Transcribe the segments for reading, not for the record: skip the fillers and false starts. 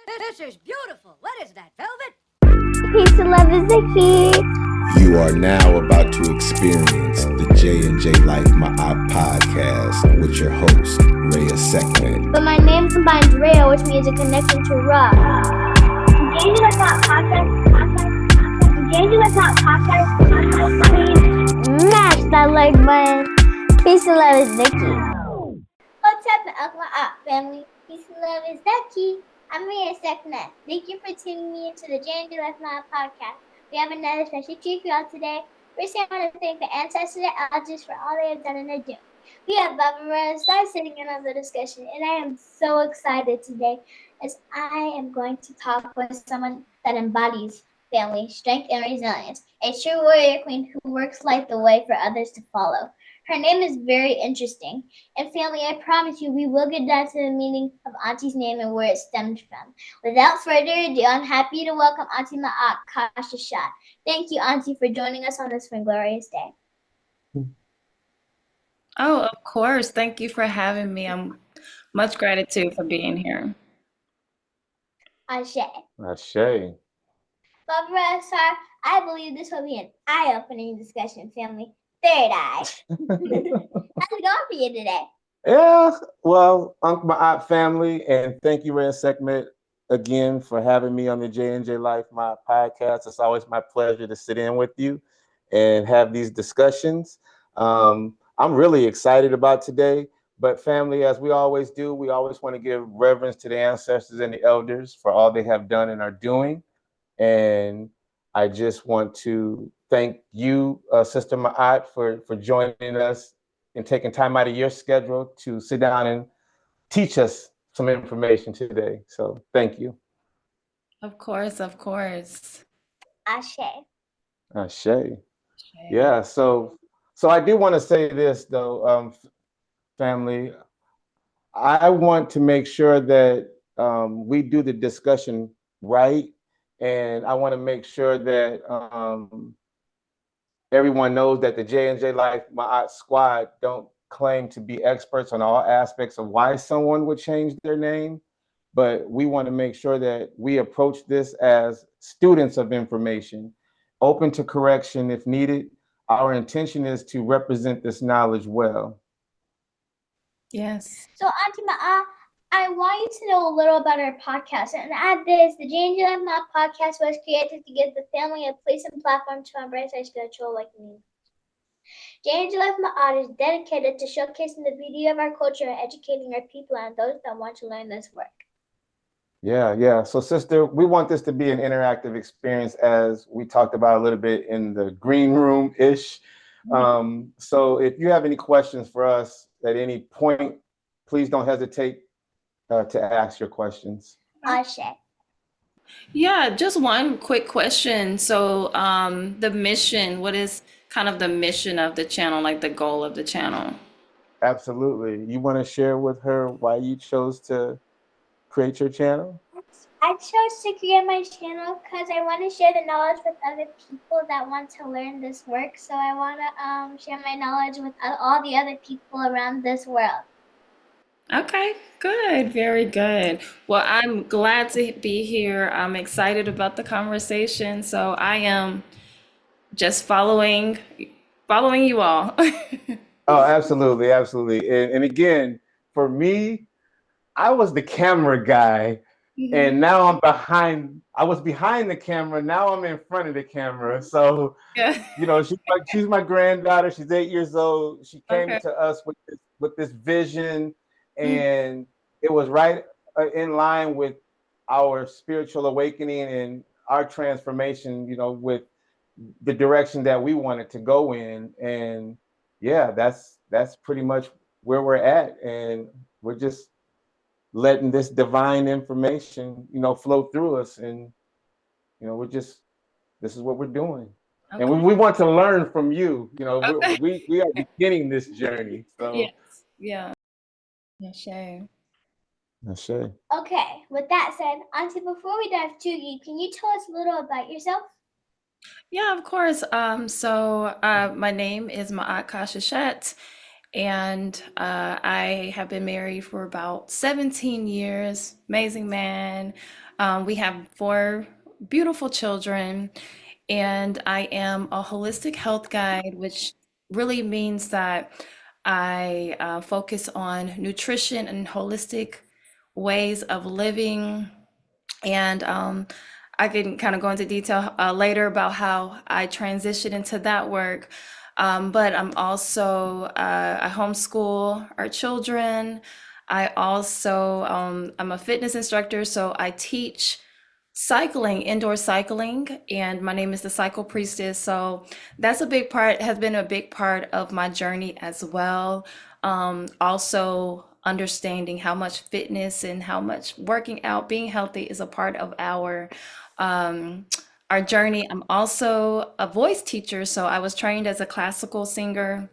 This is beautiful. What is that, velvet? Peace and love is the key. You are now about to experience the J&J-Life MA'AT podcast with your host, Reya'Sekhmet. But my name combines Rhea, which means a connection to Ra. J&J-Life MA'AT podcast. Smash that like button. Peace and love is the key. What's up, MA'AT family? Peace and love is the key. I'm Reya'Sekhmet. Thank you for tuning me into the J&J-Life MA'AT podcast. We have another special treat for y'all today. First, I want to thank the ancestors and elders for all they have done and are doing. We have Barbara start sitting in on the discussion, and I am so excited today as I am going to talk with someone that embodies family, strength, and resilience. A true warrior queen who works like the way for others to follow. Her name is very interesting. And family, I promise you, we will get down to the meaning of Auntie's name and where it stemmed from. Without further ado, I'm happy to welcome Auntie Maat, Seshuat. Thank you, Auntie, for joining us on this glorious day. Oh, of course. Thank you for having me. I'm much gratitude for being here. Ashe. Ashe. Barbara, sir, I believe this will be an eye-opening discussion, family. Third eye. How's it going for you today? Yeah, well, Uncle Maat family, and thank you, Reya'Sekhmet, again for having me on the J&J-Life MA'AT podcast. It's always my pleasure to sit in with you and have these discussions. I'm really excited about today, but family, as we always do, we always want to give reverence to the ancestors and the elders for all they have done and are doing. And I just want to thank you, Sister Maat, for joining us and taking time out of your schedule to sit down and teach us some information today. So thank you. Of course, of course. Ashe. Ashe. Yeah, so I do want to say this though, family. I want to make sure that we do the discussion right. And I want to make sure that everyone knows that the J&J-Life MA'AT squad don't claim to be experts on all aspects of why someone would change their name, but we want to make sure that we approach this as students of information, open to correction if needed. Our intention is to represent this knowledge well. Yes. So, Auntie Maat, I want you to know a little about our podcast. And add this, the J&J-Life MA'AT podcast was created to give the family a place and platform to embrace our spiritual awakening. J&J-Life MA'AT is dedicated to showcasing the beauty of our culture and educating our people and those that want to learn this work. Yeah. So, sister, we want this to be an interactive experience, as we talked about a little bit in the green room-ish. So if you have any questions for us at any point, please don't hesitate to ask your questions. Ashe. Yeah, just one quick question. So the mission, what is kind of the mission of the channel, like the goal of the channel? Absolutely. You want to share with her why you chose to create your channel? I chose to create my channel because I want to share the knowledge with other people that want to learn this work. So I want to share my knowledge with all the other people around this world. Okay, good. Very good. Well, I'm glad to be here. I'm excited about the conversation. So I am just following you all. Oh, absolutely. And again, for me, I was the camera guy. And now I was behind the camera. Now I'm in front of the camera. So, Yeah. you know, she's my granddaughter. She's 8 years old. She came to us with this vision, and it was right in line with our spiritual awakening and our transformation, you know, with the direction that we wanted to go in. And yeah, that's pretty much where we're at. And we're just letting this divine information, you know, flow through us. And, you know, this is what we're doing. Okay. And we want to learn from you. You know, Okay. we are beginning this journey. So Yes. Yeah. Yeah, sure. Ashe. Okay, with that said, Auntie, before we dive too deep, can you tell us a little about yourself? Yeah, of course. So my name is Maatkara Seshuat, and I have been married for about 17 years. Amazing man. We have four beautiful children, and I am a holistic health guide, which really means that I focus on nutrition and holistic ways of living. And I can kind of go into detail later about how I transitioned into that work. But I'm also, I homeschool our children. I also, I'm a fitness instructor, so I teach cycling, indoor cycling, and my name is the Cycle Priestess. So that's a big part, has been a big part of my journey as well. Also understanding how much fitness and how much working out, being healthy is a part of um, our journey. I'm also a voice teacher, so I was trained as a classical singer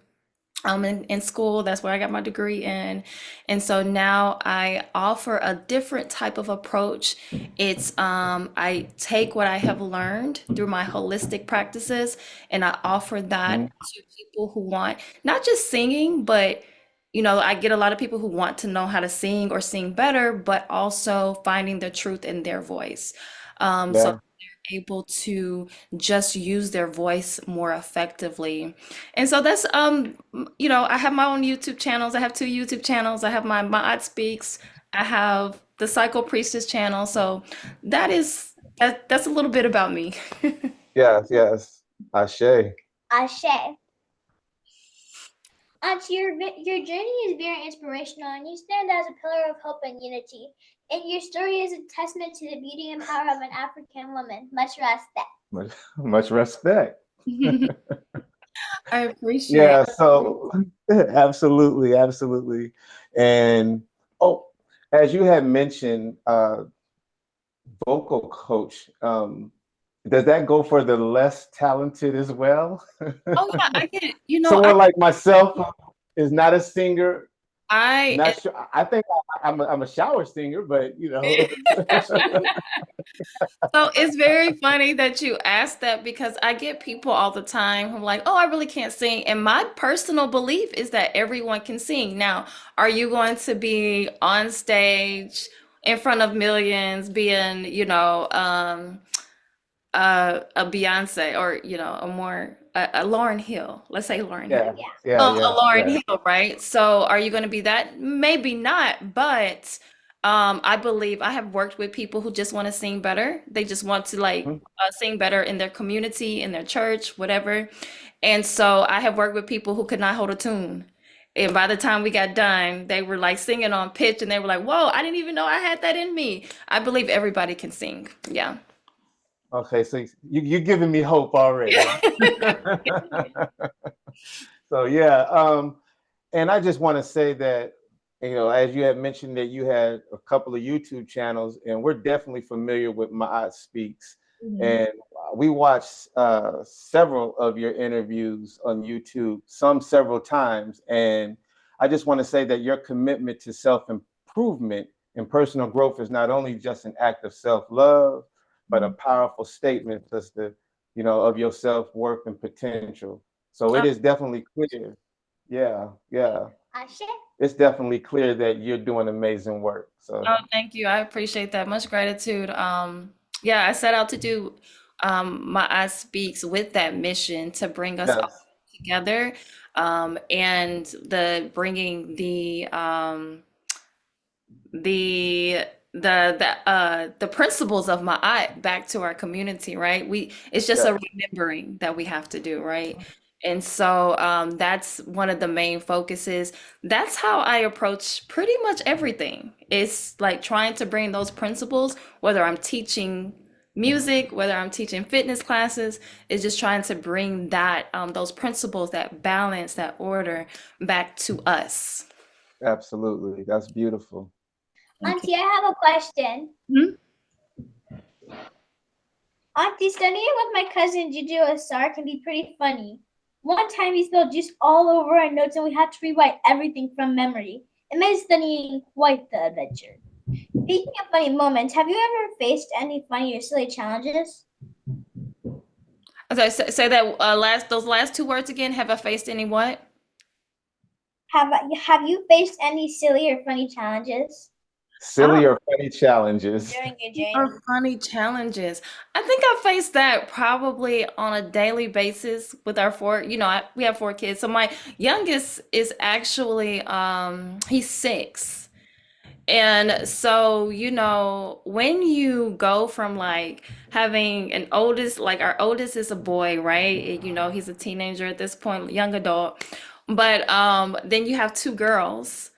in school. That's where I got my degree in. And so now I offer a different type of approach. It's I take what I have learned through my holistic practices and I offer that Mhm. to people who want not just singing, but I get a lot of people who want to know how to sing or sing better, but also finding the truth in their voice. So Yeah. they're able to just use their voice more effectively. And so that's I have my own YouTube channels. I have two YouTube channels. I have my Maat Speaks. I have the Psycho Priestess channel. So that's a little bit about me. Yes, yes. Ashe. Ashe. Auntie, your journey is very inspirational, and you stand as a pillar of hope and unity. And your story is a testament to the beauty and power of an African woman. Much respect. Much respect. I appreciate. Yeah, so absolutely, absolutely. And oh, as you had mentioned, vocal coach, does that go for the less talented as well? Oh yeah, I get it. Someone like myself is not a singer, I not sure. I think I'm a shower singer, but So it's very funny that you asked that because I get people all the time who are like, oh, I really can't sing. And my personal belief is that everyone can sing. Now, are you going to be on stage in front of millions being, a Beyonce or, a Lauryn Hill? Let's say Lauryn Hill. yeah, yeah, A yeah, Lauryn yeah. Hill, right? So are you going to be that? Maybe not, but I believe I have worked with people who just want to sing better. They just want to Mhm. sing better in their community, in their church, whatever. And so I have worked with people who could not hold a tune. And by the time we got done, they were like singing on pitch and they were like, whoa, I didn't even know I had that in me. I believe everybody can sing. Yeah. Okay, so you're giving me hope already. So yeah, and I just want to say that, as you had mentioned that you had a couple of YouTube channels, and we're definitely familiar with Maat Speaks, and we watched several of your interviews on YouTube, some several times, and I just want to say that your commitment to self-improvement and personal growth is not only just an act of self-love, but a powerful statement just of your self-worth and potential. So it is definitely clear. Yeah, yeah. Ashe. It's definitely clear that you're doing amazing work. So Oh, thank you. I appreciate that. Much gratitude. Yeah, I set out to do my I Speaks with that mission to bring us all yes, together, and the bringing the the principles of Ma'at back to our community, right? It's just yes, a remembering that we have to do, right? And so that's one of the main focuses. That's how I approach pretty much everything. It's like trying to bring those principles, whether I'm teaching music, whether I'm teaching fitness classes, is just trying to bring that those principles, that balance, that order back to us. absolutely. That's beautiful. Okay. Auntie, I have a question. Mhm. Auntie, studying with my cousin Juju Asar can be pretty funny. One time he spilled juice all over our notes and we had to rewrite everything from memory. It made studying quite the adventure. Speaking of funny moments, have you ever faced any funny or silly challenges? Okay, say that those last two words again. Have I faced any what? Have you faced any silly or funny challenges? Silly or funny challenges. during your journey? Or funny challenges. I think I face that probably on a daily basis with our four, we have four kids. So my youngest is actually he's 6. And so, when you go from like having an oldest, like our oldest is a boy, right? He's a teenager at this point, young adult. But then you have 2 girls,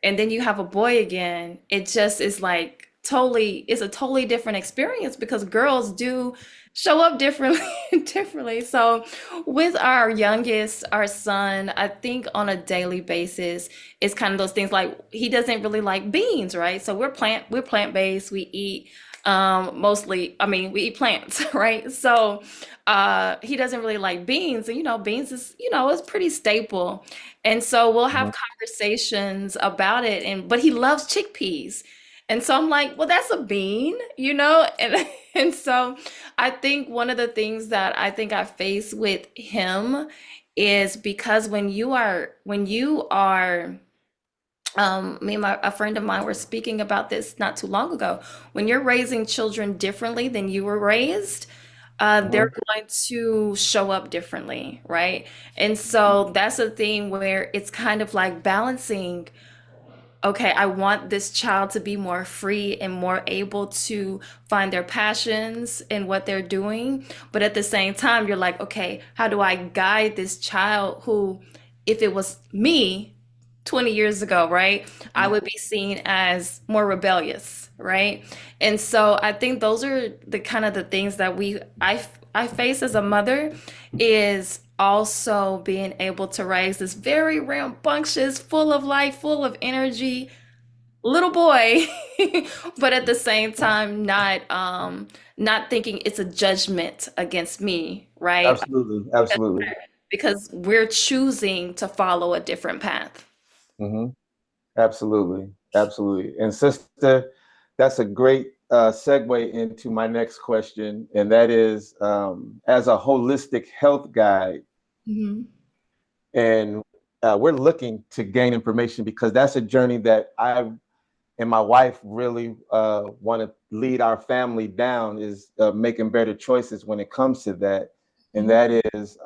and then you have a boy again. It just is like it's a totally different experience because girls do show up differently differently. So with our youngest, our son, I think on a daily basis, it's kind of those things like he doesn't really like beans, right? So we're plant-based. We eat mostly, I mean, we eat plants, right? So he doesn't really like beans, and beans is, it's pretty staple. And so we'll have Mhm. conversations about it, but he loves chickpeas. And so I'm like, well, that's a bean, and and so I think one of the things that I think I face with him is because when you are me and a friend of mine were speaking about this not too long ago. When you're raising children differently than you were raised, they're Mhm. going to show up differently, right? And so that's a thing where it's kind of like balancing. Okay, I want this child to be more free and more able to find their passions in what they're doing. But at the same time, you're like, okay, how do I guide this child who, if it was me 20 years ago, right, I would be seen as more rebellious, right? And so I think those are the kind of the things that I face as a mother, is also being able to raise this very rambunctious, full of life, full of energy little boy, but at the same time not thinking it's a judgment against me, right? Absolutely. Absolutely. Because we're choosing to follow a different path. Hmm. Absolutely. Absolutely. And sister, that's a great segue into my next question. And that is, as a holistic health guide, Mhm. and we're looking to gain information because that's a journey that I and my wife really want to lead our family down, is making better choices when it comes to that. And Mhm. that is,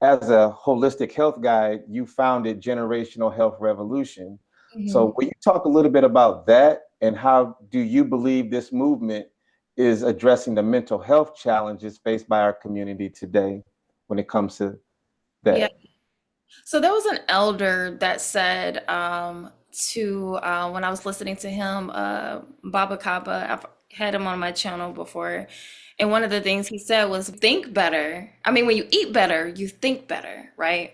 as a holistic health guide, you founded Generational Health Revolution. Mhm. So will you talk a little bit about that, and how do you believe this movement is addressing the mental health challenges faced by our community today when it comes to Yeah. that? So there was an elder that said to when I was listening to him, Baba Kaba, I've had him on my channel before, and one of the things he said was think better. I mean, when you eat better, you think better, right?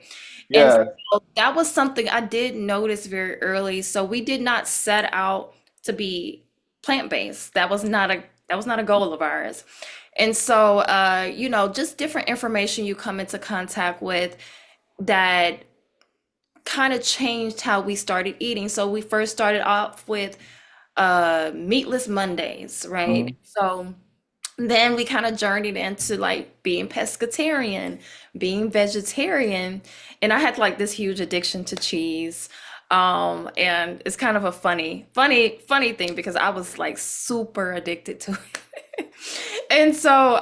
And Yeah. so that was something I did notice very early. So we did not set out to be plant-based. That was not a goal of ours. And so just different information you come into contact with that kind of changed how we started eating. So we first started off with meatless Mondays, right? Mhm. So then we kind of journeyed into like being pescatarian, being vegetarian, and I had like this huge addiction to cheese. And it's kind of a funny thing because I was like super addicted to it. And so,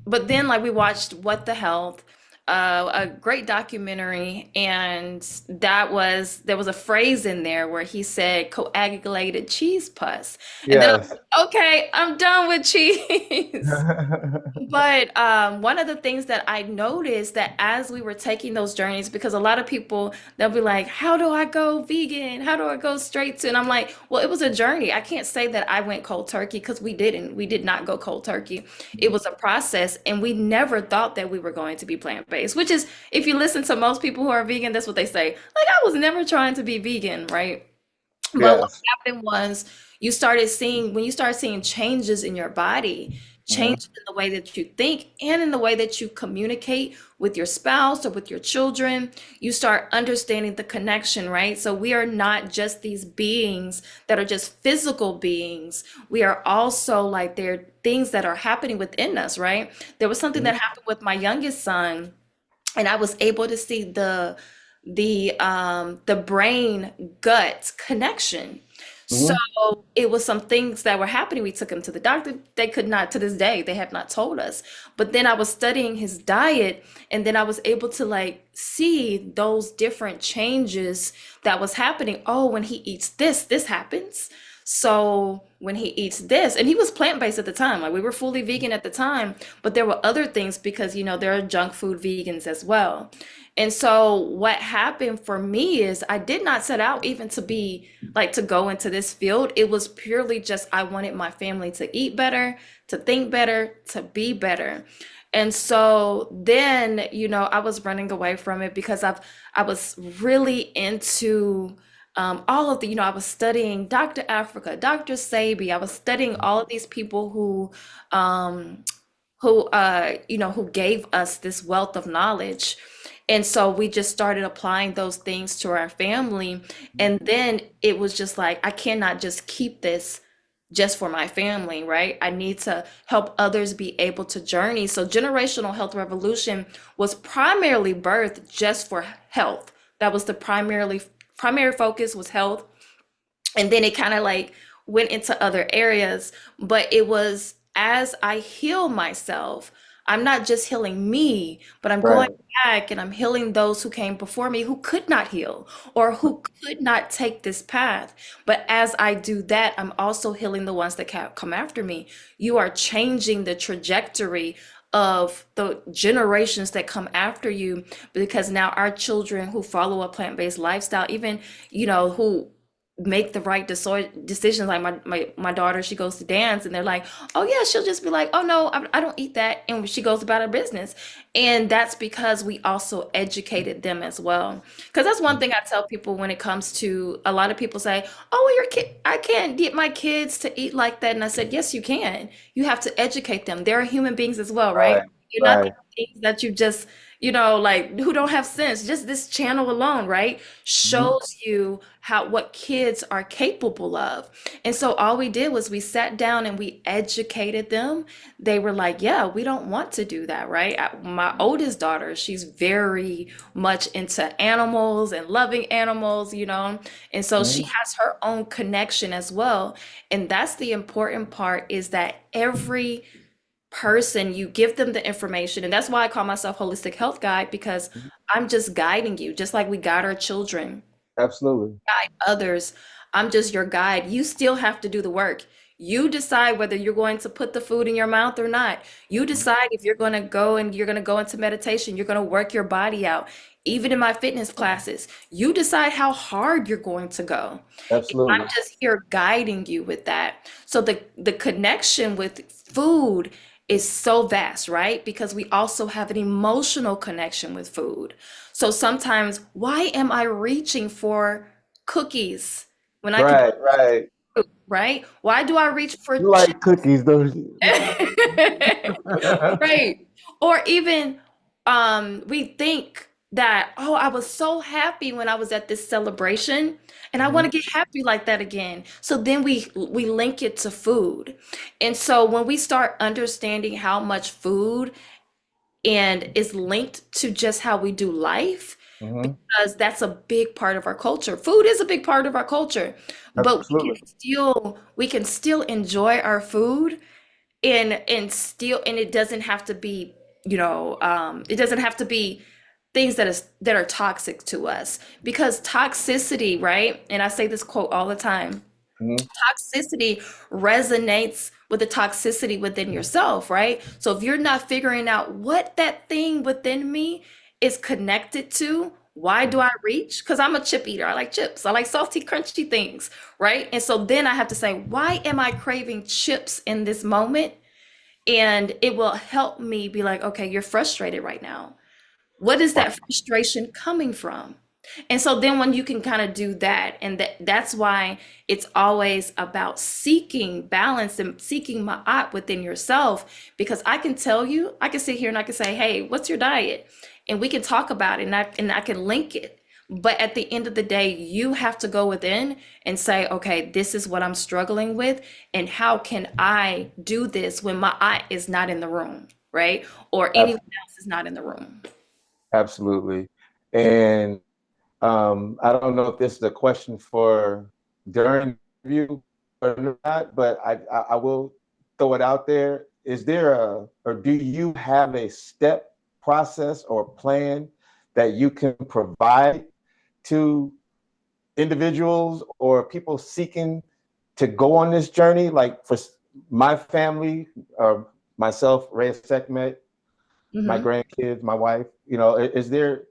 but then like we watched What the Health, a great documentary, and there was a phrase in there where he said coagulated cheese pus. And then I was Yes. like, okay, I'm done with cheese. But one of the things that I noticed that as we were taking those journeys, because a lot of people, they'll be like, how do I go vegan? How do I go straight to? And I'm like, well, it was a journey. I can't say that I went cold turkey because we didn't. We did not go cold turkey. It was a process, and we never thought that we were going to be plant-based, which is, if you listen to most people who are vegan, that's what they say. Like, I was never trying to be vegan, right? But what Yes. happened was when you start seeing changes in your body, Mhm. changes in the way that you think and in the way that you communicate with your spouse or with your children, you start understanding the connection, right? So we are not just these beings that are just physical beings. We are also like there are things that are happening within us, right? There was something Mhm. that happened with my youngest son, and I was able to see the brain gut connection. So it was some things that were happening. We took him to the doctor. They could not, to this day, they have not told us. But then I was studying his diet, and then I was able to like see those different changes that was happening. Oh, when he eats this, this happens. So when he eats this, and he was plant-based at the time, like we were fully vegan at the time, but there were other things because, there are junk food vegans as well. And so what happened for me is I did not set out even to be like to go into this field. It was purely just I wanted my family to eat better, to think better, to be better. And so then, I was running away from it because I was really into all of the, I was studying Dr. Africa, Dr. Sabi. I was studying all of these people um, who gave us this wealth of knowledge. And so we just started applying those things to our family. And then it was just like, I cannot just keep this just for my family, right? I need to help others be able to journey. So Generational Health Revolution was primarily birthed just for health. That was the primary focus was health. And then it kind of like went into other areas, but it was as I heal myself, I'm not just healing me, but I'm going Right. back and I'm healing those who came before me who could not heal or who could not take this path. But as I do that, I'm also healing the ones that come after me. You are changing the trajectory of the generations that come after you, because now our children who follow a plant-based lifestyle, even who make the right decisions, like my daughter, she goes to dance and they're like, oh yeah, she'll just be like, oh no, I don't eat that, and she goes about her business. And that's because we also educated them as well, because that's one thing I tell people when it comes to, a lot of people say, oh well, your kid, I can't get my kids to eat like that. And I said, yes you can. You have to educate them. They're human beings as well, right? Right. You're not Right. the things that you just like who don't have sense. Just this channel alone, right, Mhm. shows you what kids are capable of. And so all we did was we sat down and we educated them. They were like, yeah, we don't want to do that, right? My oldest daughter, she's very much into animals and loving animals, and so she Mhm. has her own connection as well. And that's the important part, is that every person, you give them the information. And that's why I call myself holistic health guide, because I'm just guiding you, just like we guide our children, Absolutely. guide others. I'm just your guide. You still have to do the work. You decide whether you're going to put the food in your mouth or not. You decide if you're going to go and you're going to go into meditation, you're going to work your body out. Even in my fitness classes, you decide how hard you're going to go. I'm Absolutely. just here guiding you with that. So the connection with food is so vast, right? Because we also have an emotional connection with food. So sometimes, why am I reaching for cookies when I could, Right. Right. right? Why do I reach for You chips? like cookies, don't you? Right. Or even we think that, oh, I was so happy when I was at this celebration and I want to Mhm. get happy like that again. So then we link it to food. And so when we start understanding how much food and is linked to just how we do life, Mhm. because that's a big part of our culture. Food is a big part of our culture, but Absolutely. we can still enjoy our food, and it doesn't have to be, it doesn't have to be things that are toxic to us, because toxicity, right? And I say this quote all the time, Mhm. toxicity resonates with the toxicity within yourself, right? So if you're not figuring out what that thing within me is connected to, why do I reach? Because I'm a chip eater. I like chips. I like salty, crunchy things, right? And so then I have to say, why am I craving chips in this moment? And it will help me be like, okay, you're frustrated right now. What is that frustration coming from? And so then when you can kind of do that, and that's why it's always about seeking balance and seeking ma'at within yourself. Because I can tell you, I can sit here and I can say, hey, what's your diet? And we can talk about it, and I can link it. But at the end of the day, you have to go within and say, okay, this is what I'm struggling with, and how can I do this when my eye is not in the room, right? Or Ab- anyone else is not in the room. Absolutely. And I don't know if this is a question for during you or not, but I will throw it out there. Is there or do you have a step process or plan that you can provide to individuals or people seeking to go on this journey? Like for my family, myself, Reya'Sekhmet, my Mm-hmm. grandkids, my wife, is there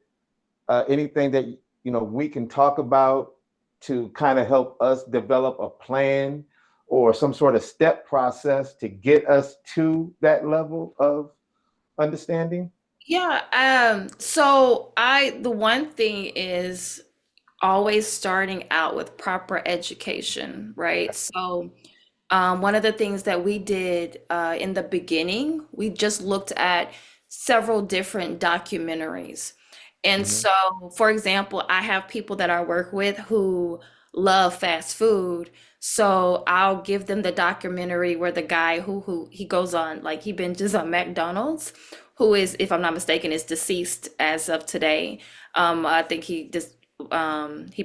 anything that we can talk about to kind of help us develop a plan or some sort of step process to get us to that level of understanding? Yeah, the one thing is always starting out with proper education, right? So one of the things that we did in the beginning, we just looked at several different documentaries. And Mm-hmm. so, for example, I have people that I work with who love fast food. So I'll give them the documentary where the guy who he goes on, like he binges on McDonald's, who is, if I'm not mistaken, is deceased as of today. I think he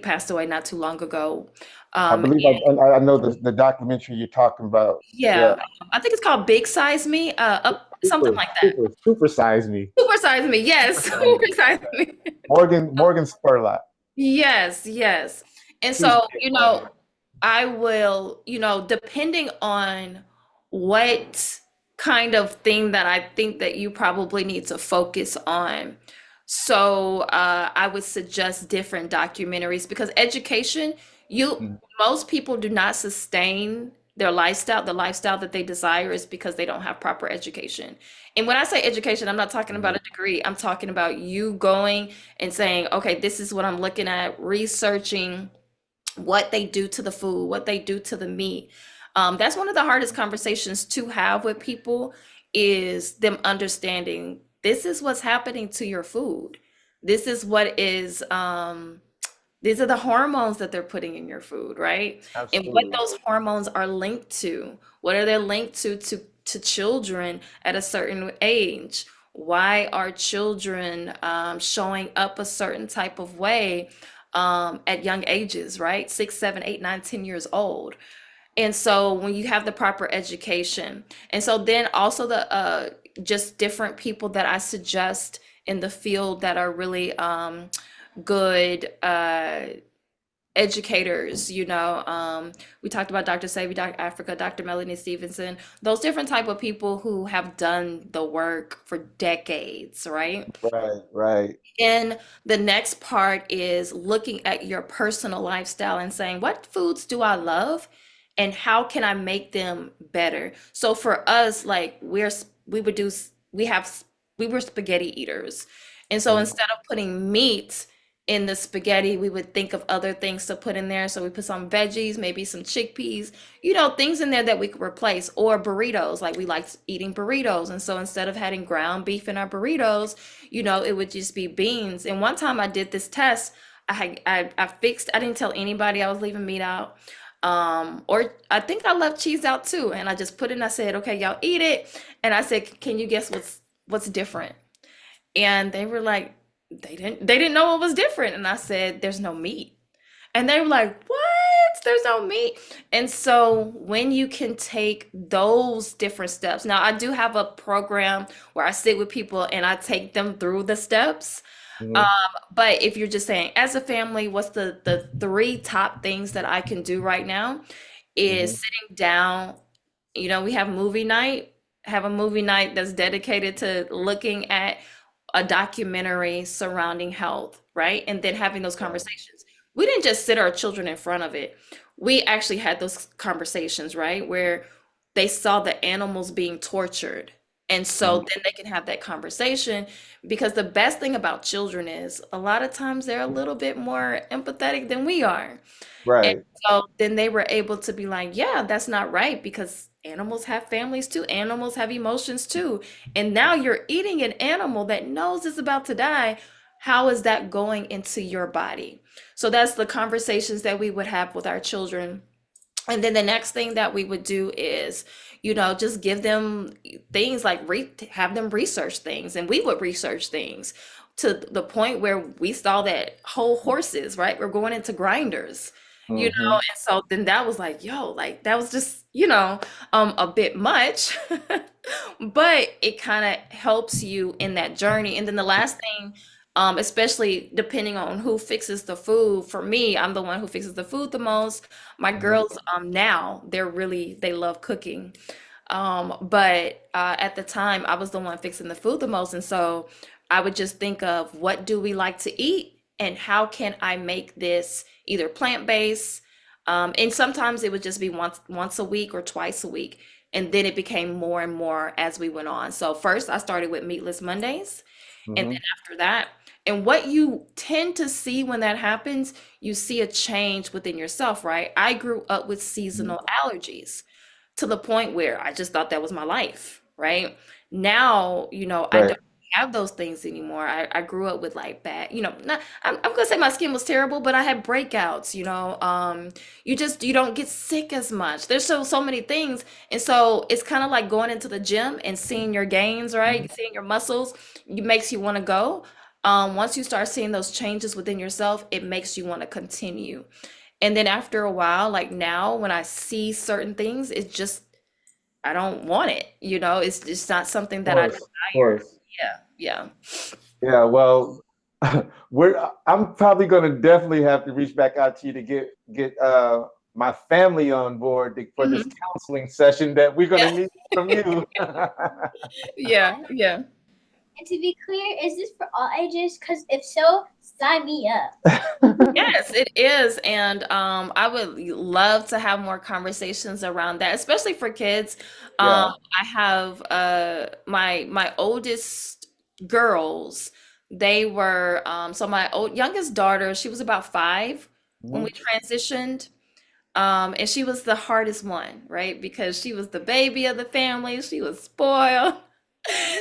passed away not too long ago. I Um, believe I know the documentary you're talking about. yeah, Yeah, I think it's called Big Size Me, up something like that. super size me. Super Size Me, yes, Super size Super me. Size Me. Morgan Spurlock. Yes, yes. And He's so, big on it. I will, depending on what kind of thing that I think that you probably need to focus on. So, I would suggest different documentaries because education, Mhm. most people do not sustain their lifestyle. The lifestyle that they desire is because they don't have proper education. And when I say education, I'm not talking about Mhm. a degree. I'm talking about you going and saying, okay, this is what I'm looking at, researching what they do to the food, what they do to the meat. That's one of the hardest conversations to have with people is them understanding this is what's happening to your food. This is what is, these are the hormones that they're putting in your food, right? And what Absolutely. those hormones are linked to. What are they linked to children at a certain age? Why are children showing up a certain type of way at young ages, right? 6, 7, 8, 9, 10 years old. And so when you have the proper education, and so then also the just different people that I suggest in the field that are really good educators, we talked about Dr. Sabi, Dr. Africa, Dr. Melanie Stevenson, those different type of people who have done the work for decades, right? Right, right. And the next part is looking at your personal lifestyle and saying, what foods do I love and how can I make them better? So for us, like we would do, we have, we were spaghetti eaters. And so Mhm. instead of putting meat in the spaghetti, we would think of other things to put in there. So we put some veggies, maybe some chickpeas, things in there that we could replace, or burritos. Like we liked eating burritos. And so instead of having ground beef in our burritos, it would just be beans. And one time I did this test, I didn't tell anybody I was leaving meat out. Or I think I left cheese out too. And I just put it and I said, okay, y'all eat it. And I said, can you guess what's different? And they were like, they didn't know what was different. And I said, there's no meat. And they were like, what? There's no meat. And so when you can take those different steps, now I do have a program where I sit with people and I take them through the steps. Um, Mhm. but if you're just saying, as a family, what's the three top things that I can do right now Mhm. is sitting down, we have a movie night that's dedicated to looking at a documentary surrounding health, right? And then having those Right. conversations. We didn't just sit our children in front of it. We actually had those conversations, right? Where they saw the animals being tortured. And so Mhm. then they can have that conversation because the best thing about children is a lot of times they're a little bit more empathetic than we are. And Right. so then they were able to be like, yeah, that's not right because animals have families too. Animals have emotions too. And now you're eating an animal that knows it's about to die. How is that going into your body? So that's the conversations that we would have with our children. And then the next thing that we would do is, just give them things like have them research things. And we would research things to the point where we saw that whole horses, right? We're going into grinders. you know, Mm-hmm. and so then that was like, yo, like that was just, a bit much, but it kind of helps you in that journey. And then the last thing, especially depending on who fixes the food, for me, I'm the one who fixes the food the most. My girls, now they love cooking. But at the time, I was the one fixing the food the most. And so I would just think of what do we like to eat and how can I make this either plant-based, and sometimes it would just be once a week or twice a week. And then it became more and more as we went on. So first I started with meatless Mondays. And Mm-hmm. then after that, and what you tend to see when that happens, you see a change within yourself, right? I grew up with seasonal allergies to the point where I just thought that was my life, right? Now, I Right. don't have those things anymore. I grew up with like bad, not, I'm gonna say my skin was terrible, but I had breakouts, you don't get sick as much. There's so many things. And so it's kind of like going into the gym and seeing your gains, right? Seeing your muscles, it makes you want to go. Once you start seeing those changes within yourself, it makes you want to continue. And then after a while, like now, when I see certain things, it's just, I don't want it, it's just not something that I Of desire. course. Yeah, yeah. Yeah, well, I'm probably going to definitely have to reach back out to you to get my family on board for this Mhm. counseling session that we're going Yeah, to need from you. yeah, yeah. And to be clear, is this for all ages? Because if so, sign me up. Yes, it is. And I would love to have more conversations around that, especially for kids. Yeah. I have my oldest girls, they were so my youngest daughter, she was about 5 when we Mhm. transitioned. And she was the hardest one, right? Because she was the baby of the family. She was spoiled.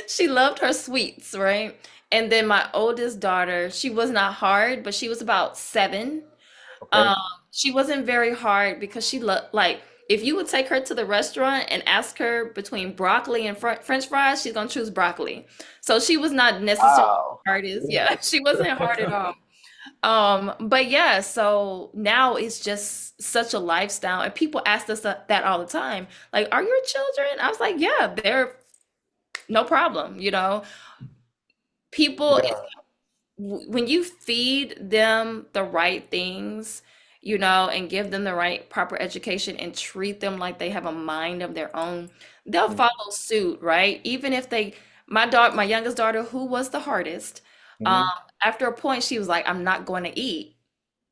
She loved her sweets, right? And then my oldest daughter, she was not hard, but she was about 7. Okay. Um, she wasn't very hard because she loved, like, if you would take her to the restaurant and ask her between broccoli and French fries, she's gonna choose broccoli. So she was not necessarily Wow. the hardest. Yeah, she wasn't hard at all. But yeah, so now it's just such a lifestyle, and people ask us that all the time. Like, are your children? I was like, yeah, they're no problem. People, Yeah. when you feed them the right things, and give them the right proper education and treat them like they have a mind of their own, they'll follow suit, right? Even if my youngest daughter, who was the hardest, um, Mm-hmm. after a point, she was like, I'm not going to eat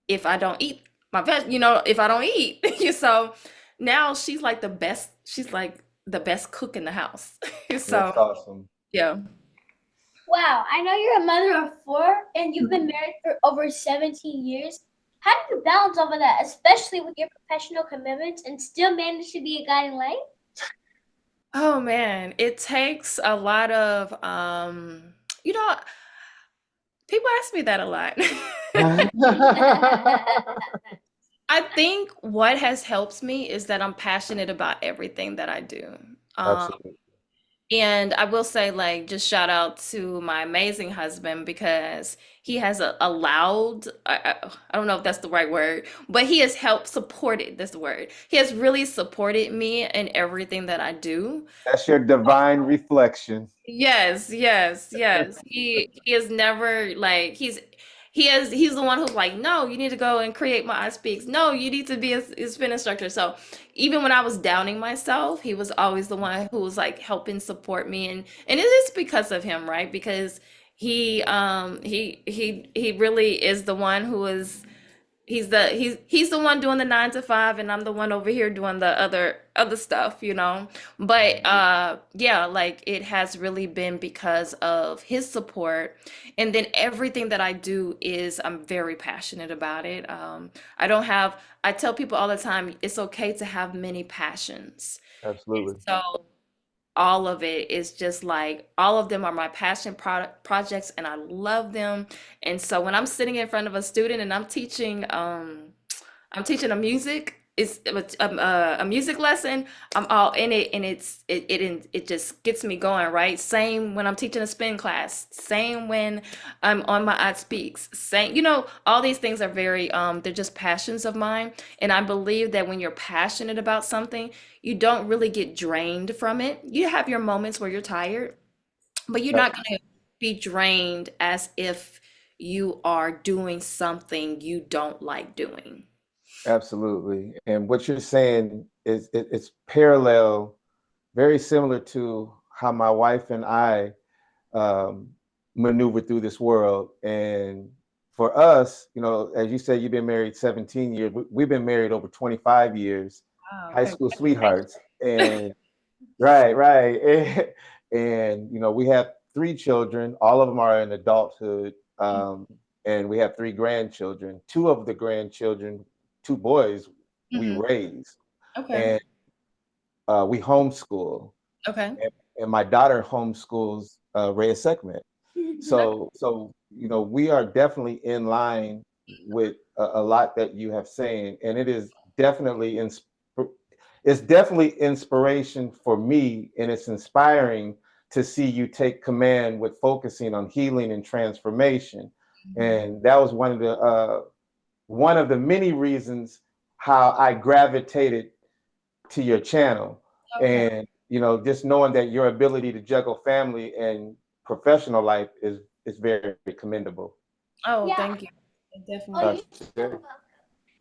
if I don't eat my veg, if I don't eat. So now she's like the best cook in the house. So That's awesome. yeah. Wow, I know you're a mother of 4 and you've been married for over 17 years. How do you balance all of that, especially with your professional commitments, and still manage to be a guiding light? Oh man, it takes a lot of you know, people ask me that a lot. I think what has helped me is that I'm passionate about everything that I do. Um, Absolutely. And I will say, like, just shout out to my amazing husband because he has allowed, I don't know if that's the right word, but he has helped supported, that's the word. He has really supported me in everything that I do. That's your divine reflection. Yes, yes, yes. He is never like he's the one who's like, no, you need to go and create my speaks. No, you need to be a spin instructor. So even when I was doubting myself, he was always the one who was like helping support me, and it is because of him, right? Because he really is the one who is he's the one doing the 9 to 5, and I'm the one over here doing the other stuff. But yeah, like it has really been because of his support. And then everything that I do is I'm very passionate about it. I tell people all the time, it's okay to have many passions. Absolutely. So all of it is just like all of them are my passion projects, and I love them. And so when I'm sitting in front of a student and I'm teaching a music, it's a music lesson, I'm all in it, and it just gets me going, right? Same when I'm teaching a spin class, same when I'm on my Maat Speaks, same, all these things are very they're just passions of mine, and I believe that when you're passionate about something, you don't really get drained from it. You have your moments where you're tired, but you're not going to be drained as if you are doing something you don't like doing. Absolutely. And what you're saying is it's parallel, very similar to how my wife and I um, maneuver through this world. And for us, as you said, you've been married 17 years. We've been married over 25 years, Wow, high school sweethearts. And right, right. And we have 3 children. All of them are in adulthood. And we have 3 grandchildren. 2 of the grandchildren, 2 boys, we mm-hmm. raised. Okay. And we homeschool. Okay. And my daughter homeschools Reya'Sekhmet. So we are definitely in line with a lot that you have saying, and it is definitely it's definitely inspiration for me, and it's inspiring to see you take command with focusing on healing and transformation. And that was one of the many reasons how I gravitated to your channel. Okay. And just knowing that your ability to juggle family and professional life is very commendable. Oh, Yeah. thank you. Oh, Definitely.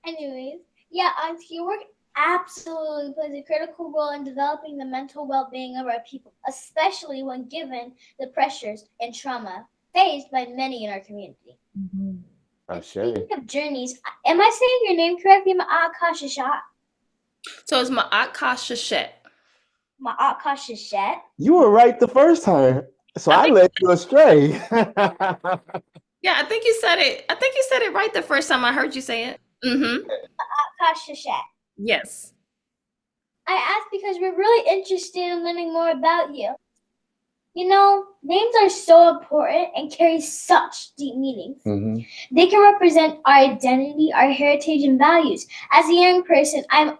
anyways, yeah, Auntie, your work absolutely plays a critical role in developing the mental well-being of our people, especially when given the pressures and trauma faced by many in our community. And speaking of journeys, am I saying your name correctly, Maatkara? So it's Maatkara. Maatkara? You were right the first time, so I led you astray. Yeah, I think you said it. I think you said it right the first time I heard you say it. Mm-hmm. Maatkara. Yes. I asked because we're really interested in learning more about you. Names are so important and carry such deep meanings. Mm-hmm. They can represent our identity, our heritage, and values. As a young person, I'm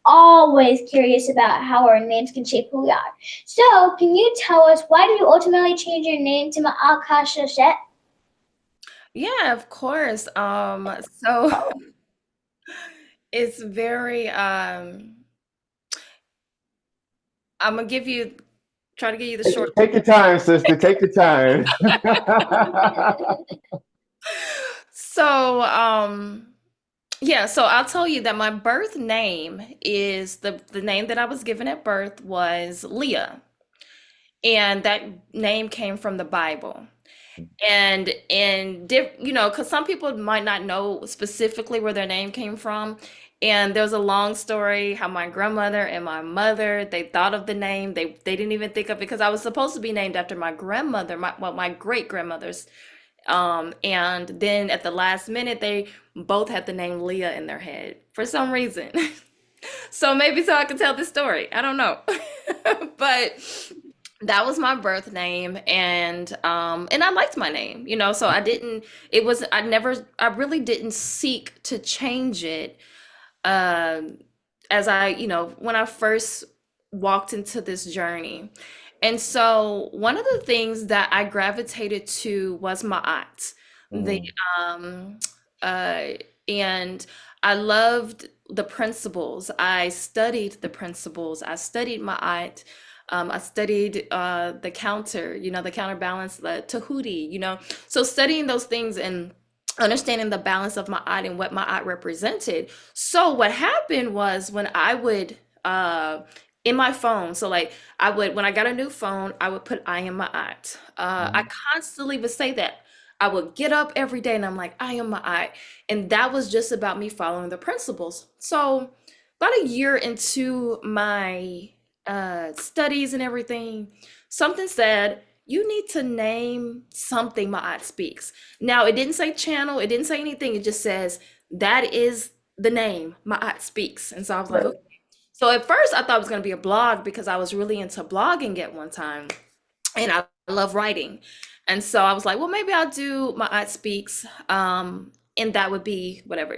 always curious about how our names can shape who we are. So, can you tell us, why did you ultimately change your name to Maatkara? Yeah, of course. So it's very I'm gonna try to give you the short. Take your time, sister. Take your time. So, yeah, so I'll tell you that my birth name is the name that I was given at birth was Leah. And that name came from the Bible. And because some people might not know specifically where their name came from. And there's a long story how my grandmother and my mother, they thought of the name. They didn't even think of it because I was supposed to be named after my grandmother, my great grandmother's. And then at the last minute, they both had the name Leah in their head for some reason. So maybe so I can tell this story. I don't know. But that was my birth name, and I liked my name, so I really didn't seek to change it. As when I first walked into this journey. And so one of the things that I gravitated to was Maat. The uh and I loved the principles. I studied the principles. I studied Maat. I studied the the counterbalance, the Tahuti, So studying those things and understanding the balance of Maat and what Maat represented. So what happened was when I would in my phone, so like when I got a new phone, I would put I am Maat. I constantly would say that. I would get up every day and I'm like, I am Maat. And that was just about me following the principles. So about a year into my studies and everything, something said, you need to name something Maat Speaks. Now, it didn't say channel, it didn't say anything. It just says, that is the name, Maat Speaks. And so I was like, okay. So at first I thought it was going to be a blog because I was really into blogging at one time. And I love writing. And so I was like, well, maybe I'll do Maat Speaks. And that would be whatever,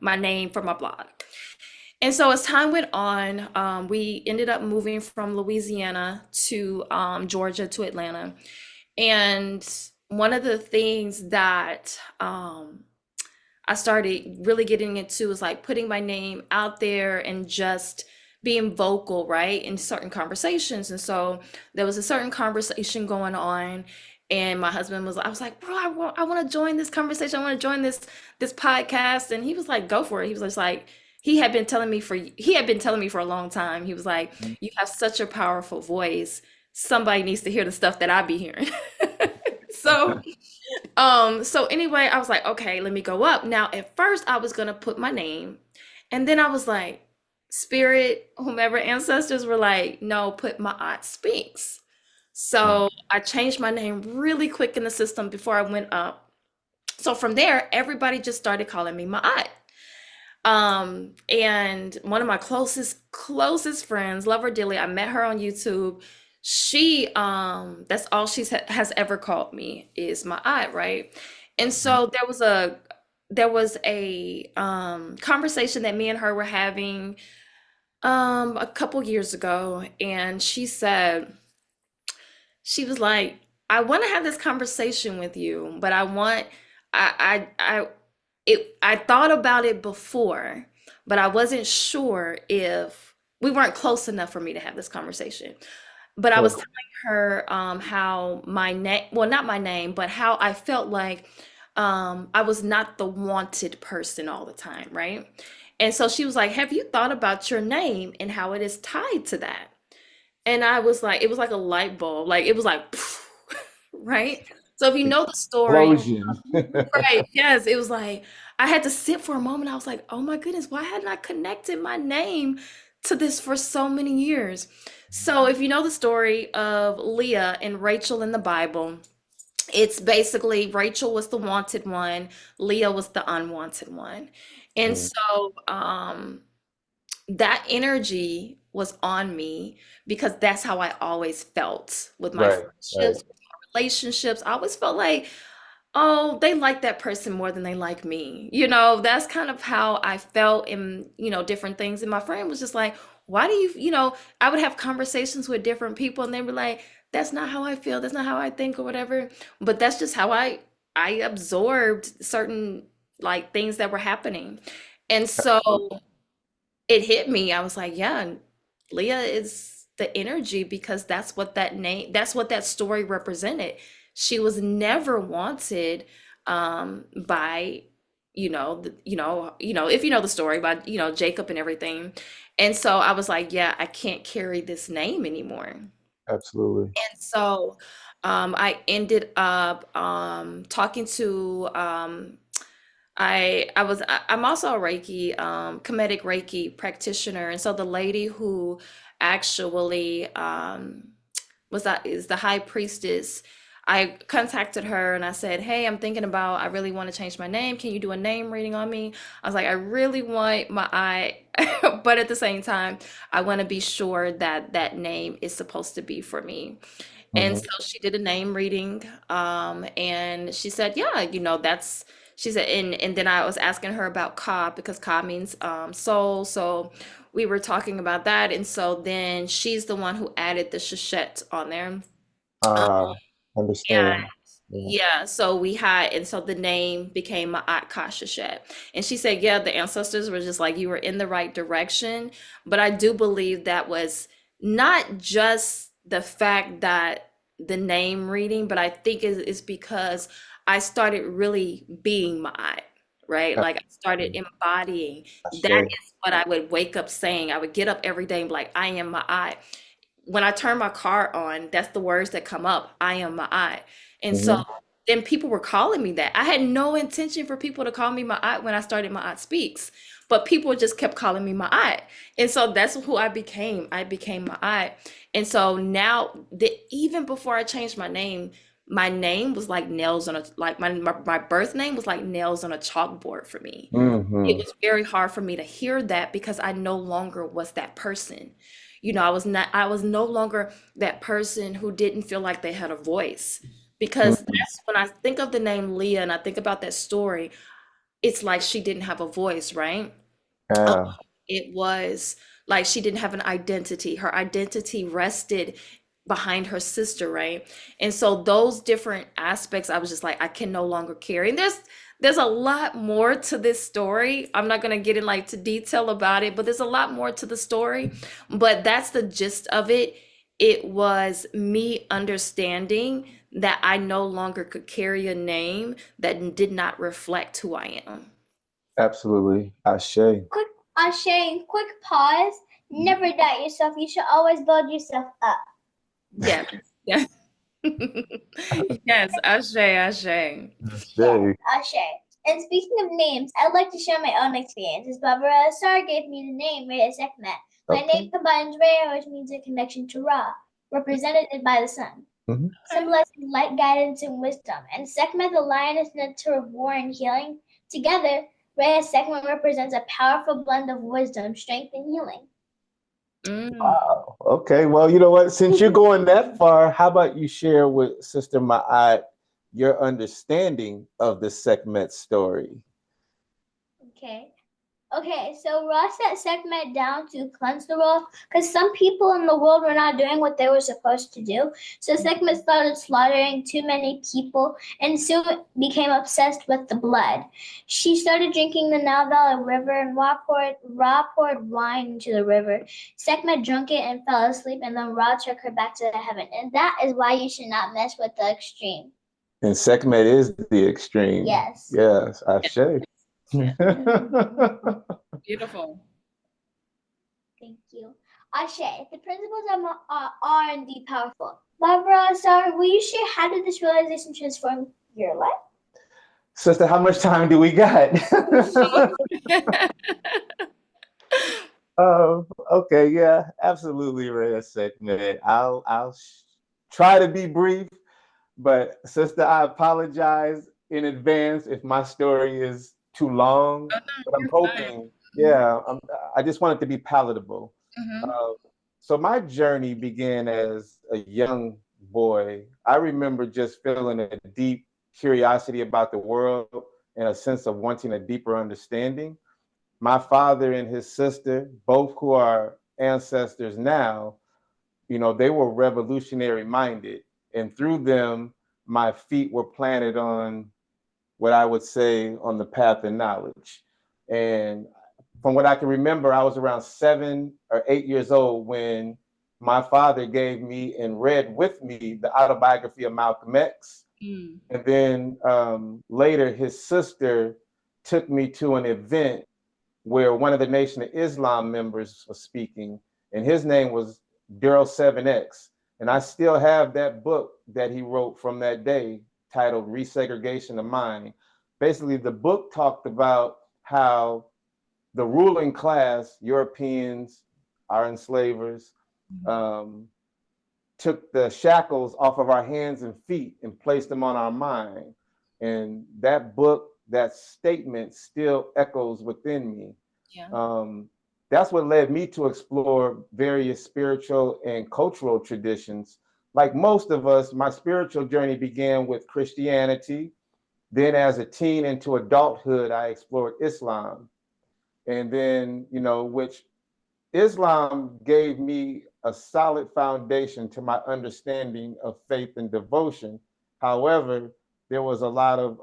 my name for my blog. And so as time went on, we ended up moving from Louisiana to Georgia to Atlanta. And one of the things that I started really getting into is like putting my name out there and just being vocal, right, in certain conversations. And so there was a certain conversation going on, and my husband was, I was like, bro, I want to join this conversation. I want to join this podcast. And he was like, go for it. He was just like, he had been telling me for a long time. He was like, you have such a powerful voice. Somebody needs to hear the stuff that I be hearing. So so anyway, I was like, okay, let me go up. Now, at first I was gonna put my name, and then I was like, spirit, whomever ancestors were like, no, put Maat speaks. So I changed my name really quick in the system before I went up. So from there, everybody just started calling me Maat. And one of my closest friends, love her dearly, I met her on YouTube. She that's all has ever called me is my aunt, right? And so there was a conversation that me and her were having a couple years ago, and she was like, I want to have this conversation with you, but I thought about it before, but I wasn't sure if we weren't close enough for me to have this conversation. But I was Sure. telling her how my name, well, not my name, but how I felt like I was not the wanted person all the time, right? And so she was like, have you thought about your name and how it is tied to that? And I was like, it was like a light bulb, like it was like, right? So if you know the story, Explosion. right, yes, it was like I had to sit for a moment. I was like, oh my goodness, why hadn't I connected my name to this for so many years? So if you know the story of Leah and Rachel in the Bible, it's basically Rachel was the wanted one, Leah was the unwanted one. And Mm, so that energy was on me because that's how I always felt with my right, right. friendships, with my relationships. I always felt like, oh, they like that person more than they like me. That's kind of how I felt in, different things. And my friend was just like, why do I would have conversations with different people and they were like, that's not how I feel. That's not how I think or whatever. But that's just how I absorbed certain like things that were happening. And so it hit me. I was like, yeah, Leah is the energy because that's what that story represented. She was never wanted by, if you know the story by, Jacob and everything. And so I was like, yeah, I can't carry this name anymore. And Absolutely. so I ended up talking to I'm also a Reiki, Kemetic Reiki practitioner, and so the lady who actually was that is the high priestess. I contacted her and I said, "Hey, I really want to change my name. Can you do a name reading on me?" I was like, "I really want my eye, but at the same time, I want to be sure that that name is supposed to be for me." And Hmm. so she did a name reading, and she said, "Yeah, that's." She said, and then I was asking her about Ka because Ka means soul. So we were talking about that, and so then she's the one who added the shashet on there. Um, Understand. Yeah. yeah, so and so the name became Ma'at Kashashet. And she said, yeah, the ancestors were just like, you were in the right direction. But I do believe that was not just the fact that the name reading, but I think it's because I started really being Ma'at, right? Like I started Absolutely. embodying. That Ashe. is what I would wake up saying. I would get up every day and be like, I am Ma'at. When I turn my car on, that's the words that come up. I am Ma'at. And so Hmm. then people were calling me that. I had no intention for people to call me Ma'at when I started Ma'at Speaks, but people just kept calling me Ma'at. And so that's who I became. I became Ma'at. And so now, even before I changed my name was like nails on a, like my birth name was like nails on a chalkboard for me. It Hmm. was very hard for me to hear that because I no longer was that person. I was no longer that person who didn't feel like they had a voice. Because that's when I think of the name Leah and I think about that story, it's like she didn't have a voice, right? Yeah. it was like she didn't have an identity. Her identity rested behind her sister, right? And so those different aspects, I was just like, I can no longer carry. And there's a lot more to this story. I'm not gonna get in like to detail about it, but there's a lot more to the story. But that's the gist of it. It was me understanding that I no longer could carry a name that did not reflect who I am. Absolutely. Ashe. Quick pause. Never doubt yourself. You should always build yourself up. Yeah. Yeah. Yes, Ashe, Ashe. Ashe. Ashe. And speaking of names, I'd like to share my own experiences. Barbara Sar gave me the name Reya'Sekhmet. My name combines Reya, which means a connection to Ra, represented by the sun, symbolizing light, guidance, and wisdom. And Sekhmet, the lioness, nectar of war and healing. Together, Reya'Sekhmet represents a powerful blend of wisdom, strength, and healing. Wow. Okay. Well, you know what? Since you're going that far, how about you share with Sister Maat your understanding of the Sekhmet story? Okay, so Ra set Sekhmet down to cleanse the world because some people in the world were not doing what they were supposed to do. So Sekhmet started slaughtering too many people and soon became obsessed with the blood. She started drinking the Nile Valley River, and Ra poured wine into the river. Sekhmet drank it and fell asleep, and then Ra took her back to heaven. And that is why you should not mess with the extreme. And Sekhmet is the extreme. Yes. Yes, Ashe. Beautiful. Thank you. Ashe, the principles are indeed powerful. Barbara, sorry, will you share how did this realization transform your life? Sister, how much time do we got? Okay, yeah, absolutely, Reya'Sekhmet. I'll try to be brief, but sister, I apologize in advance if my story is too long. But I'm hoping, I just want it to be palatable. So my journey began as a young boy. I remember just feeling a deep curiosity about the world and a sense of wanting a deeper understanding. My father and his sister, both who are ancestors now, you know, they were revolutionary minded. And through them, my feet were planted on what I would say on the path of knowledge. And from what I can remember, I was around 7 or 8 years old when my father gave me and read with me the autobiography of Malcolm X. And then later, his sister took me to an event where one of the Nation of Islam members was speaking, and his name was Daryl 7X. And I still have that book that he wrote from that day titled Resegregation of Mind. Basically, the book talked about how the ruling class, Europeans, our enslavers, took the shackles off of our hands and feet and placed them on our mind. And that book, that statement still echoes within me. That's what led me to explore various spiritual and cultural traditions. Like most of us, my spiritual journey began with Christianity. Then as a teen into adulthood, I explored Islam. And then, you know, which Islam gave me a solid foundation to my understanding of faith and devotion. However, there was a lot of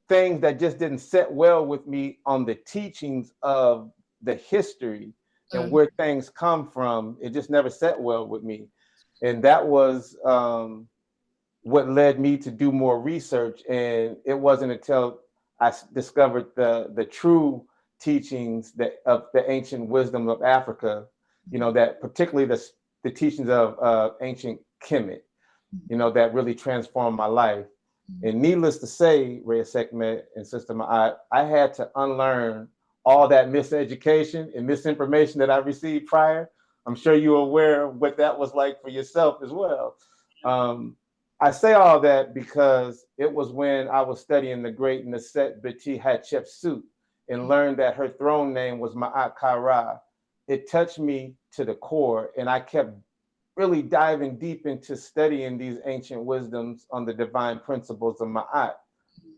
things that just didn't sit well with me on the teachings of the history and where things come from. It just never sat well with me. And that was what led me to do more research. And it wasn't until I discovered the true teachings of the ancient wisdom of Africa, you know, that particularly the teachings of ancient Kemet, you know, that really transformed my life. And needless to say, Reya'Sekhmet and Sister Maat, I had to unlearn all that miseducation and misinformation that I received prior. I'm sure you're aware of what that was like for yourself as well. I say all that because it was when I was studying the great Neset Beti Hatshepsut and learned that her throne name was Maatkara. It touched me to the core, and I kept really diving deep into studying these ancient wisdoms on the divine principles of Ma'at.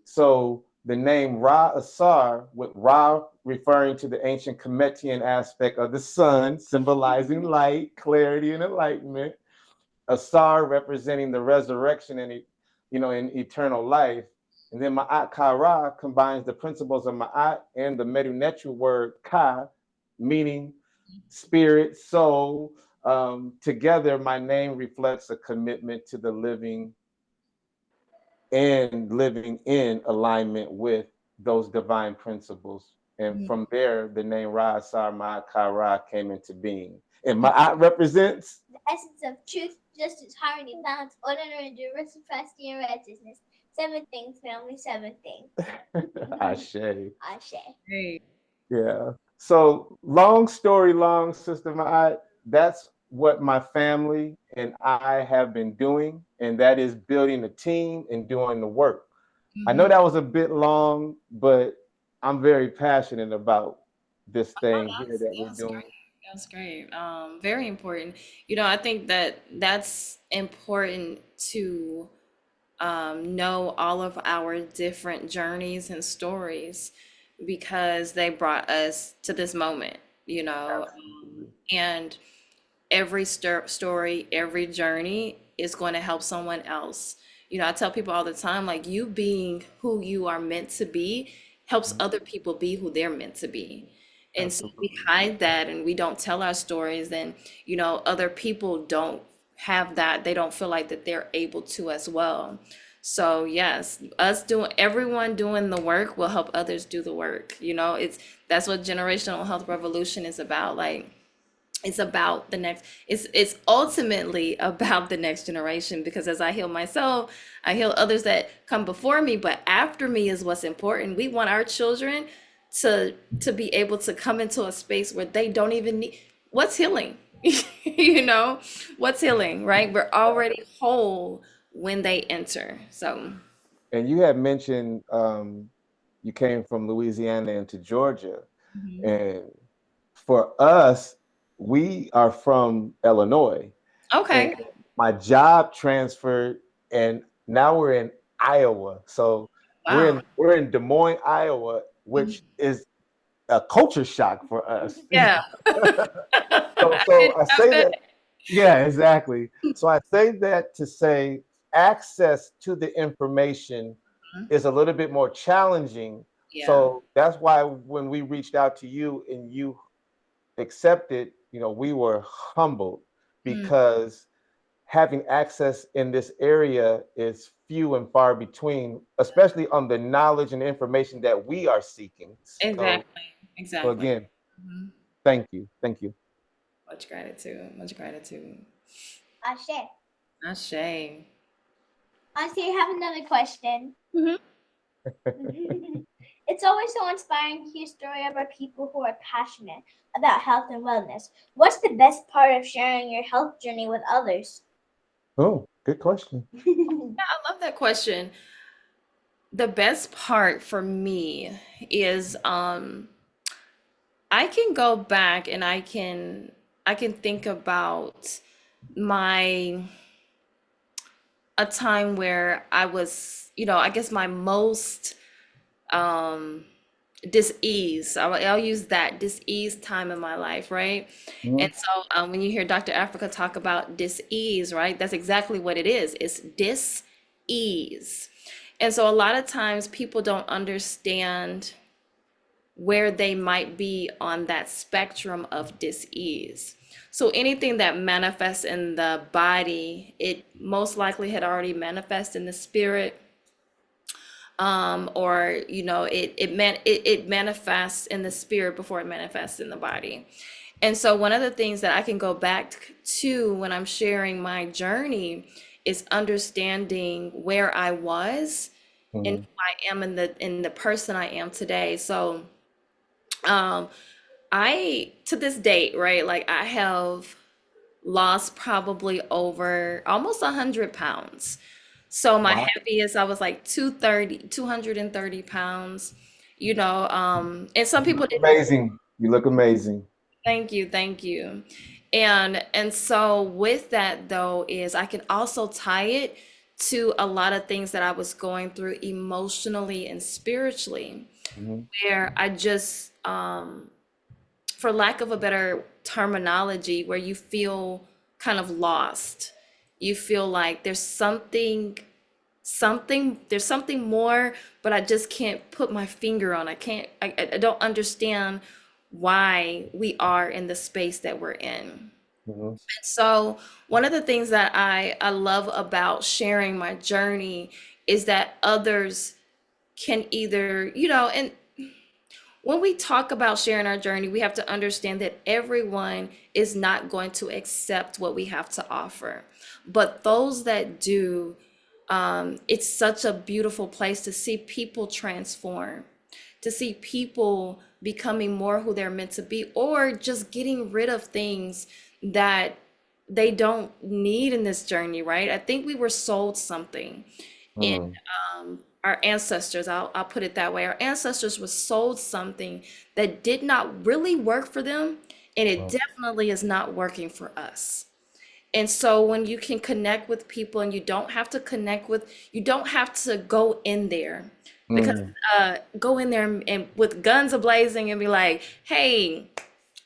So the name Ra-Asar, with Ra referring to the ancient Kemetian aspect of the sun, symbolizing light, clarity, and enlightenment. Asar representing the resurrection and in eternal life. And then Maatkara combines the principles of Maat and the Medunetru word Ka, meaning spirit, soul. Together, my name reflects a commitment to the living and living in alignment with those divine principles. And from there, the name Ra-Asar Maatkara came into being. And Ma'at represents the essence of truth, justice, harmony, balance, order, and reciprocity and righteousness. 7 things, family, 7 things. Ashe. Ashe. Great. Yeah. So long story long, Sister Ma'at, that's what my family and I have been doing, and that is building a team and doing the work. I know that was a bit long, but I'm very passionate about this thing here that we're doing. That's great. Very important. I think that that's important to know all of our different journeys and stories because they brought us to this moment, and every story, every journey is going to help someone else. I tell people all the time, like, you being who you are meant to be helps other people be who they're meant to be. And so we hide that and we don't tell our stories, and other people don't have that. They don't feel like that they're able to as well. So yes, everyone doing the work will help others do the work. That's what generational health revolution is about. Like, it's about the next, it's ultimately about the next generation, because as I heal myself, I heal others that come before me, but after me is what's important. We want our children to be able to come into a space where they don't even need what's healing. What's healing, right? We're already whole when they enter. So, and you had mentioned you came from Louisiana into Georgia, and for us, we are from Illinois. okay. And my job transferred, and now we're in Iowa. So Wow. we're in Des Moines, Iowa, which is a culture shock for us. Yeah. So I say that, yeah, exactly. So I say that to say access to the information is a little bit more challenging. Yeah. So that's why when we reached out to you and you accepted, we were humbled, because having access in this area is few and far between, especially on the knowledge and information that we are seeking. Exactly. So again, thank you. Much gratitude. Much gratitude. Ashe. Ashe. Auntie, I have another question. Mhm. It's always so inspiring to hear stories about people who are passionate about health and wellness. What's the best part of sharing your health journey with others? Oh, good question. Yeah, I love that question. The best part for me is I can go back and I can think about a time where I was, I guess my most dis-ease. I'll use that dis-ease time in my life, right? And so when you hear Dr. Africa talk about dis-ease, right, that's exactly what it is. It's dis-ease. And so a lot of times people don't understand where they might be on that spectrum of dis-ease. So anything that manifests in the body, it most likely had already manifested in the spirit, or it manifests in the spirit before it manifests in the body. And so one of the things that I can go back to when I'm sharing my journey is understanding where I was and who I am in the person I am today. So I, to this date, right, like I have lost probably over almost 100 pounds. So my heaviest, I was like 230 pounds, and some people didn't. Amazing. You look amazing. Thank you, thank you. And so with that though is I can also tie it to a lot of things that I was going through emotionally and spiritually, Mhm. where I just, for lack of a better terminology, where you feel kind of lost. You feel like there's something more, but I just can't put my finger on. I don't understand why we are in the space that we're in. Mhm. So one of the things that I love about sharing my journey is that others can either, and when we talk about sharing our journey, we have to understand that everyone is not going to accept what we have to offer. But those that do, it's such a beautiful place to see people transform, to see people becoming more who they're meant to be, or just getting rid of things that they don't need in this journey, right? I think we were sold something in Mhm. our ancestors. I'll put it that way. Our ancestors were sold something that did not really work for them, and it definitely is not working for us. And so when you can connect with people and you don't have to go in there, because Mhm. go in there and with guns ablazing and be like, hey,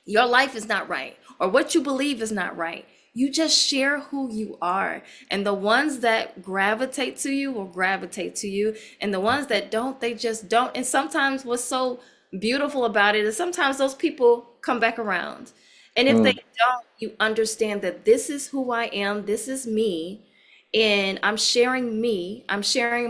your life is not right, or what you believe is not right. You just share who you are. And the ones that gravitate to you will gravitate to you. And the ones that don't, they just don't. And sometimes what's so beautiful about it is sometimes those people come back around. And if they Mhm. don't, you understand that this is who I am, this is me, and I'm sharing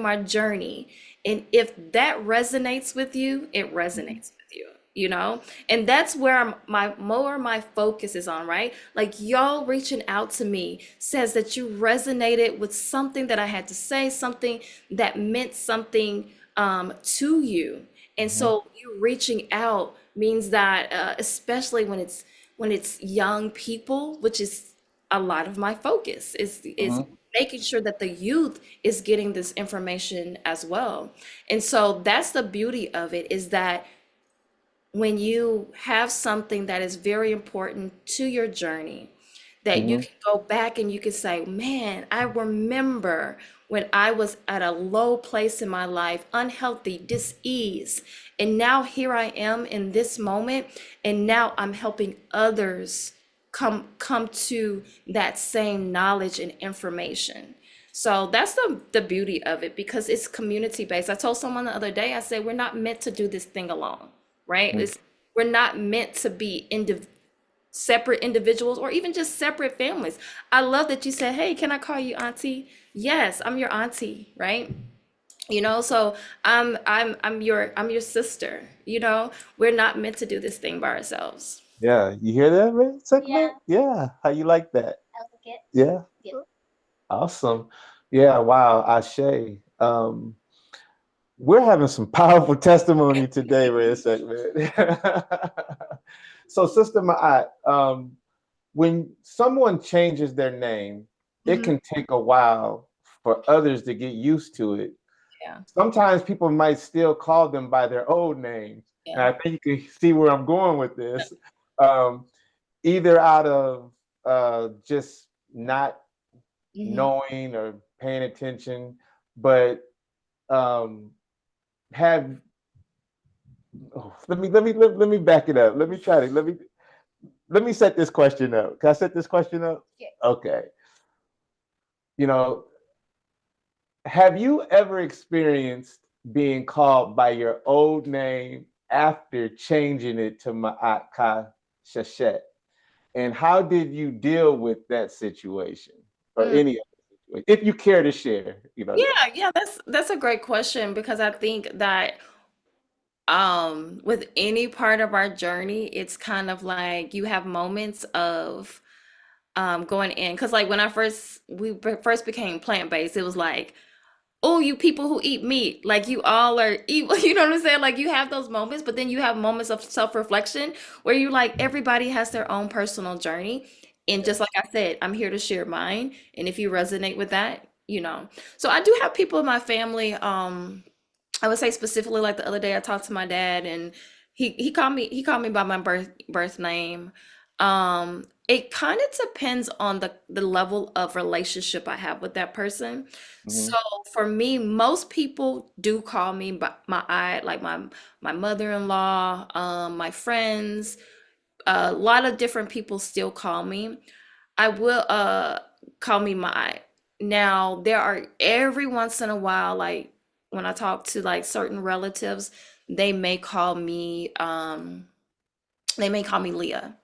my journey. And if that resonates with you, it resonates with you, you know? And that's where my focus is on, right? Like y'all reaching out to me says that you resonated with something that I had to say, something that meant something to you. And Mhm. so you reaching out means that, especially when it's young people, which is a lot of my focus, is Mhm. making sure that the youth is getting this information as well. And so that's the beauty of it, is that when you have something that is very important to your journey, that you Mhm. can go back and you can say, man, I remember when I was at a low place in my life, unhealthy, dis-ease. And now here I am in this moment, and now I'm helping others come to that same knowledge and information. So that's the beauty of it, because it's community based. I told someone the other day, I said, we're not meant to do this thing alone, right? Mhm. We're not meant to be separate individuals or even just separate families. I love that you said, hey, can I call you auntie? Yes, I'm your auntie, right? So I'm your sister. We're not meant to do this thing by ourselves. Yeah, you hear that, man? Yeah, Segment? Yeah. How you like that? I like it. Yeah. Yeah. Awesome. Yeah, wow, Ashe. We're having some powerful testimony today, Reya'Sekhmet. So, Sister Ma'at, when someone changes their name, it Mhm. can take a while for others to get used to it. Yeah, Sometimes people might still call them by their old names. And yeah. I think you can see where I'm going with this. Um, Either out of just not Hmm. knowing or paying attention, but um, have let me back it up. Let me set this question up. Can I set this question up? Yeah. Okay. You know, have you ever experienced being called by your old name after changing it to Maatkara? And how did you deal with that situation or Mm. any other situation? If you care to share, Yeah, yeah, that's a great question, because I think that with any part of our journey, it's kind of like you have moments of going in, because like when first became plant-based, it was like, oh, you people who eat meat, like you all are evil. You know what I'm saying? Like you have those moments, but then you have moments of self-reflection where you like, everybody has their own personal journey. And just like I said, I'm here to share mine. And if you resonate with that, So I do have people in my family, I would say specifically, like the other day I talked to my dad, and he called me by my birth name. It kind of depends on the level of relationship I have with that person. Mm-hmm. So for me, most people do call me by my I, like my mother-in-law, my friends, a lot of different people still call me. I will call me my. Now there are every once in a while, like when I talk to like certain relatives, they may call me they may call me Leah.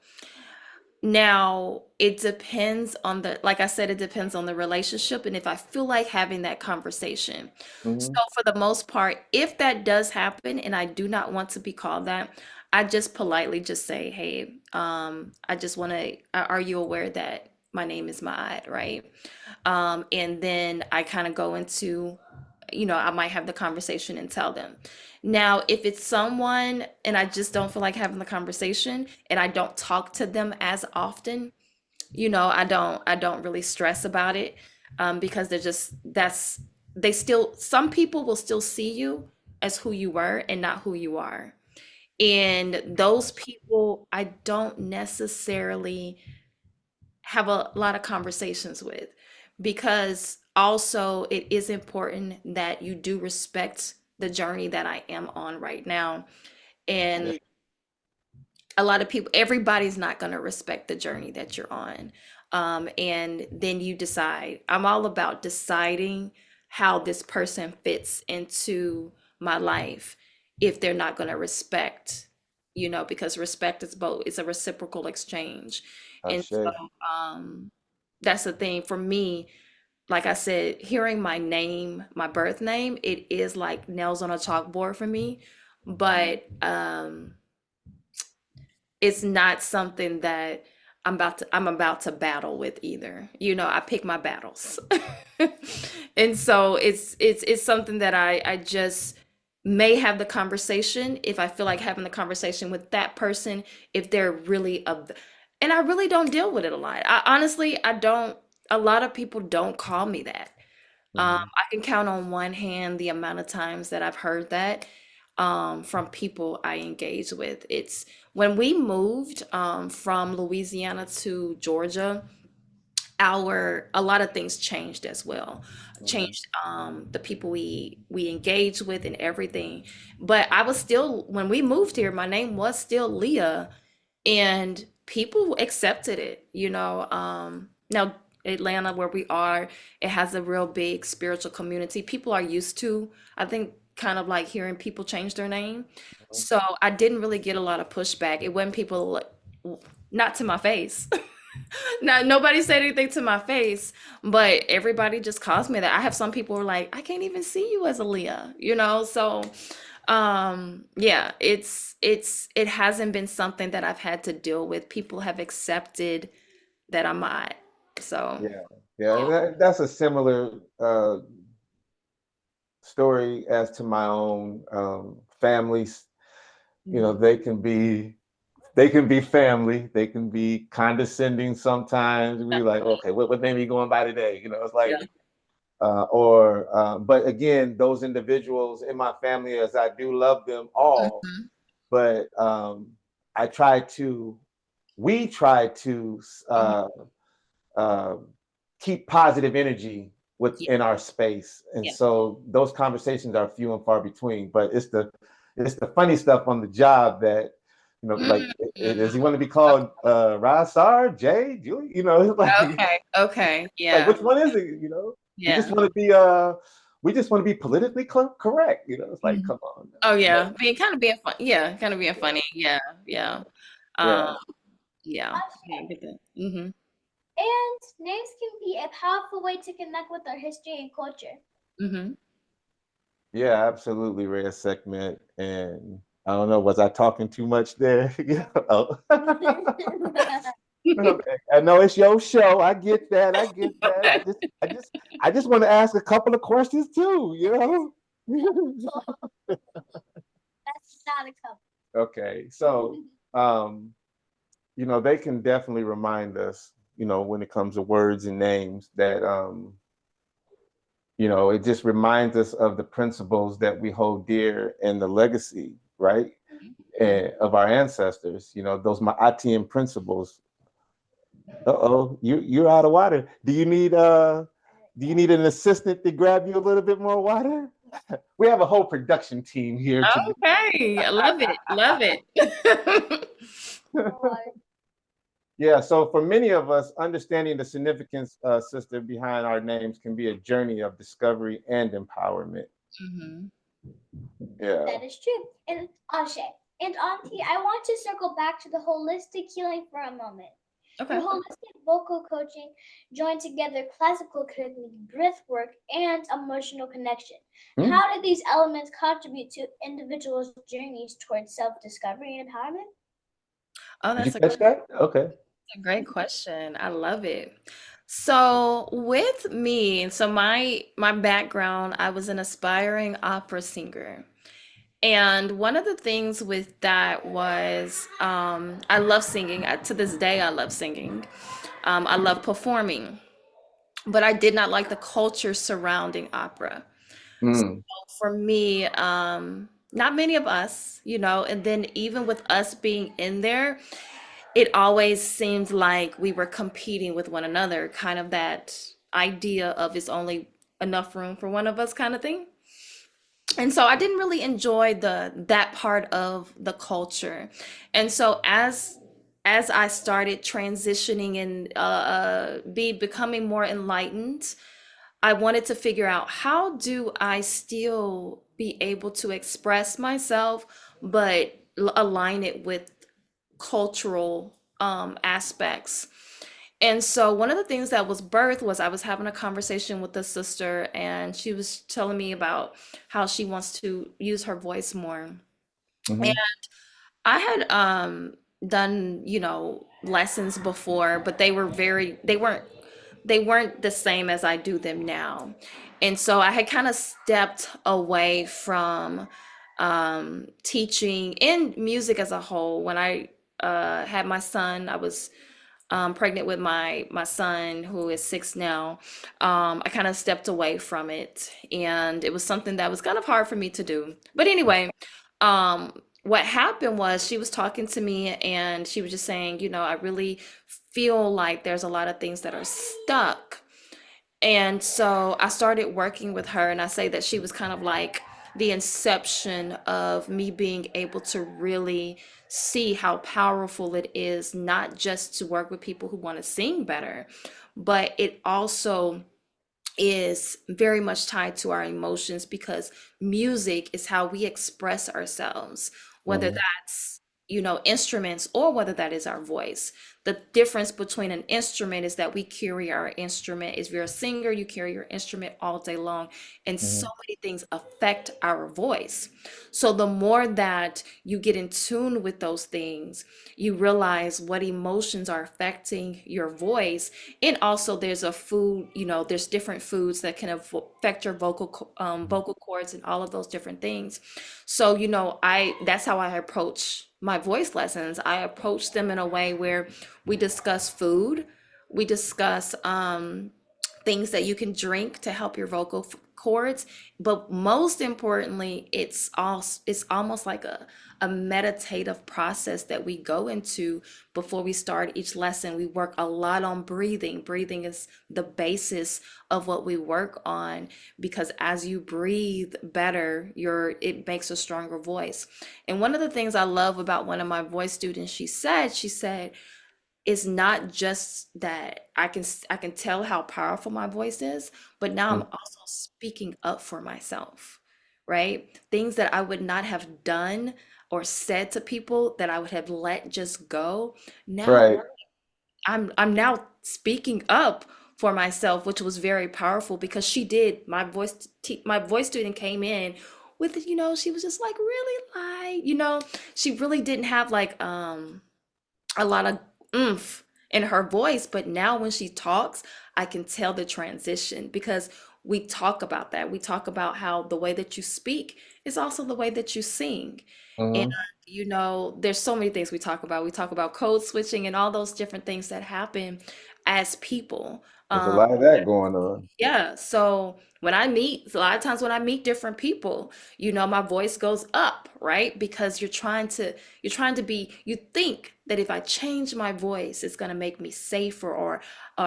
Now, it depends on like I said, it depends on the relationship and if I feel like having that conversation. So, Mm-hmm. for the most part, if that does happen and I do not want to be called that, I just politely just say, hey, I just want to, are you aware that my name is Maat, right? And then I kind of go into, I might have the conversation and tell them. Now, if it's someone and I just don't feel like having the conversation and I don't talk to them as often, I don't really stress about it, because they're just they still some people will still see you as who you were and not who you are. And those people I don't necessarily have a lot of conversations with, because also it is important that you do respect the journey that I am on right now. Yeah. And a lot of people, everybody's not going to respect the journey that you're on. And then you decide. I'm all about deciding how this person fits into my life if they're not going to respect, because respect is both, it's a reciprocal exchange. And so, Ashe. um, that's the thing for me. Like I said, hearing my name, my birth name, it is like nails on a chalkboard for me. But it's not something that I'm about to battle with either. I pick my battles. And so it's something that I just may have the conversation if I feel like having the conversation with that person, if they're really and I really don't deal with it a lot. I don't, a lot of people don't call me that. Mm-hmm. I can count on one hand the amount of times that I've heard that, from people I engage with. It's when we moved, from Louisiana to Georgia, a lot of things changed as well. Mm-hmm. Changed, the people we engage with and everything. But I was still, when we moved here, my name was still Leah, and people accepted it. Now Atlanta, where we are, it has a real big spiritual community. People are used to, I think, kind of like hearing people change their name. So I didn't really get a lot of pushback. It wasn't people like, not to my face. Not nobody said anything to my face, but everybody just calls me that. I have some people who are like, I can't even see you as a Leah, so yeah, it hasn't been something that I've had to deal with. People have accepted that I'm not. So Yeah. Yeah. That's a similar story as to my own families. mhm, They can be family. They can be condescending sometimes. We're like, definitely. okay, what name are you going by today? It's like, Yeah. but again, those individuals in my family, as I do love them all, Mhm. but I try to, we try to Mhm. uh, keep positive energy Yeah. within our space, and Yeah. so those conversations are few and far between. But it's the funny stuff on the job that like, Mhm. does he want to be called Rasar, Jay, Julie? It's Okay. Okay. like, Yeah. which one is it? We just Yeah. want to be politically correct. It's like, Mhm. come on Oh now. yeah. Being fun. Yeah. Kind of being funny. Yeah. Yeah. Yeah. Um, yeah. Yeah. I get that. Mm-hmm. And names can be a powerful way to connect with our history and culture. Mm-hmm. Yeah, absolutely, Reya'Sekhmet. And I don't know, was I talking too much there? Oh. Okay. I know it's your show. I get that. I get that. I just want to ask a couple of questions too. That's not a couple. Okay. So, um, they can definitely remind us, when it comes to words and names, that it just reminds us of the principles that we hold dear and the legacy, right? of our ancestors, those Maatian principles. Uh-oh, you're out of water. Do you need an assistant to grab you a little bit more water? We have a whole production team here today. Okay, I love it. Love it. Yeah, so for many of us, understanding the significance, sister, behind our names can be a journey of discovery and empowerment. Mhm. Yeah. That is true. And Ashe and Auntie, I want to circle back to the holistic healing for a moment. Okay. Your holistic vocal coaching joined together classical technique, breath work, and emotional connection. How do these elements contribute to individuals' journeys towards self-discovery and empowerment? Oh, Did you that's a catch that? Okay. great question. I love it. So with me, so my background, I was an aspiring opera singer. And one of the things with that was I love singing. To this day, I love singing. I love performing, but I did not like the culture surrounding opera. For me, not many of us, and then even with us being in there, it always seemed like we were competing with one another, kind of that idea of it's only enough room for one of us kind of thing. And so I didn't really enjoy that part of the culture. And so as I started transitioning and becoming more enlightened, I wanted to figure out, how do I still be able to express myself, but align it with cultural aspects. And so one of the things that was birthed was I was having a conversation with a sister, and she was telling me about how she wants to use her voice more. And I had done, lessons before, but they weren't the same as I do them now. And so I had kind of stepped away from teaching in music as a whole. When I had my son, I was pregnant with my son, who is 6 now. I kind of stepped away from it, and it was something that was kind of hard for me to do. But anyway, what happened was she was talking to me, and she was just saying, I really feel like there's a lot of things that are stuck. And so I started working with her, and I say that she was kind of like the inception of me being able to really see how powerful it is, not just to work with people who want to sing better, but it also is very much tied to our emotions, because music is how we express ourselves, whether that's, instruments, or whether that is our voice. The difference between an instrument is that we carry our instrument. If you're a singer, you carry your instrument all day long, and so many things affect our voice. So the more that you get in tune with those things, you realize what emotions are affecting your voice. And also there's there's different foods that can affect your vocal cords and all of those different things. So, that's how I approach my voice lessons. I approach them in a way where we discuss food, we discuss things that you can drink to help your vocal cords, but most importantly, it's almost like a meditative process that we go into before we start each lesson. We work a lot on breathing. Breathing is the basis of what we work on, because as you breathe better, it makes a stronger voice. And one of the things I love about one of my voice students, she said, it's not just that I can tell how powerful my voice is, but now I'm also speaking up for myself, right? Things that I would not have done or said to people, that I would have let just go. Now Right. I'm now speaking up for myself, which was very powerful, because my voice student came in with, she was just like really she really didn't have like a lot of oomph in her voice, but now when she talks, I can tell the transition, because we talk about that. We talk about how the way that you speak is also the way that you sing. And there's so many things we talk about. We talk about code switching and all those different things that happen as people. There's a lot of that going on. Yeah, so a lot of times when I meet different people, my voice goes up, right? Because you think that if I change my voice, it's going to make me safer, or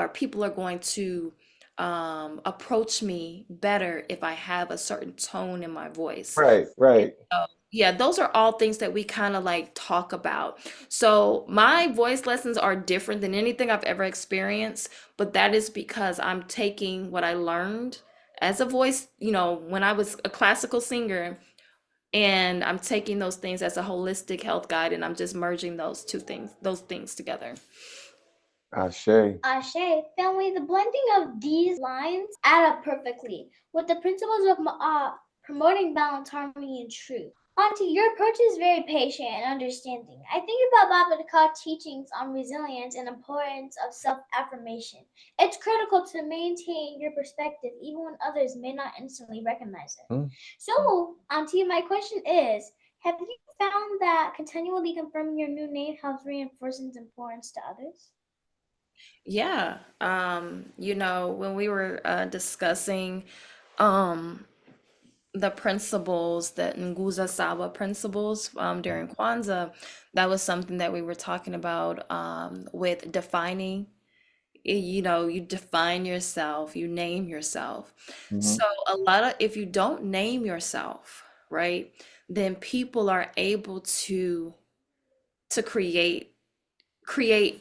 people are going to approach me better if I have a certain tone in my voice. Right, And right. so, yeah, those are all things that we kind of like talk about. So my voice lessons are different than anything I've ever experienced, but that is because I'm taking what I learned as a voice, when I was a classical singer, and I'm taking those things as a holistic health guide, and I'm just merging those things together. Ashe. Ashe, family, the blending of these lines add up perfectly with the principles of Ma'at promoting balance, harmony, and truth. Auntie, your approach is very patient and understanding. I think about Baba Tdka teachings on resilience and importance of self-affirmation. It's critical to maintain your perspective even when others may not instantly recognize it. So, Auntie, my question is, have you found that continually confirming your new name helps reinforce its importance to others? Yeah, when we were discussing um the principles, the Nguza Saba principles during Kwanzaa, that was something that we were talking about with defining. You define yourself, you name yourself. Mhm. So if you don't name yourself, right, then people are able to create,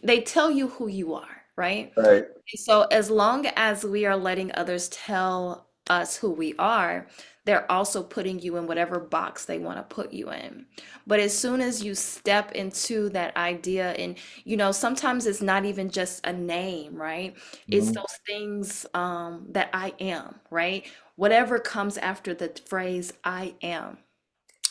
they tell you who you are, right? Right. So as long as we are letting others tell us who we are, they're also putting you in whatever box they want to put you in. But as soon as you step into that idea, and sometimes it's not even just a name, right? It's Mhm. those things that I am, right? Whatever comes after the phrase I am,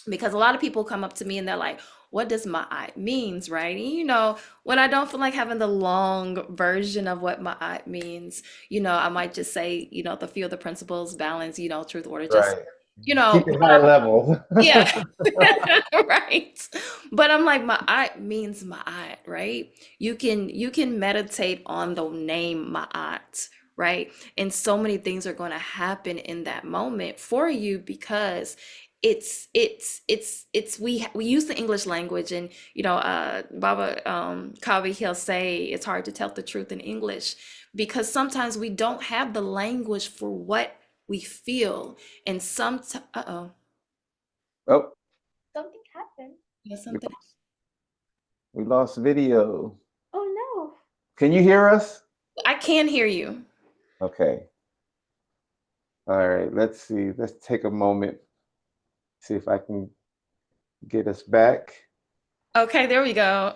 because a lot of people come up to me and they're like, what does Ma'at means, right? And when I don't feel like having the long version of what Ma'at means, I might just say, the few of the principles, balance, truth, order, just, Right. Keep it but high level. yeah, right. But I'm like, Ma'at means Ma'at, right? You can meditate on the name Ma'at, right? And so many things are going to happen in that moment for you, because we use the English language, and Baba Kavi, he'll say it's hard to tell the truth in English, because sometimes we don't have the language for what we feel, and uh-oh. Oh, Something happened. Yeah, we something. we lost video. Oh no. Can you hear us? I can hear you. Okay. All right. Let's see. Let's take a moment. See if I can get us back. Okay, there we go.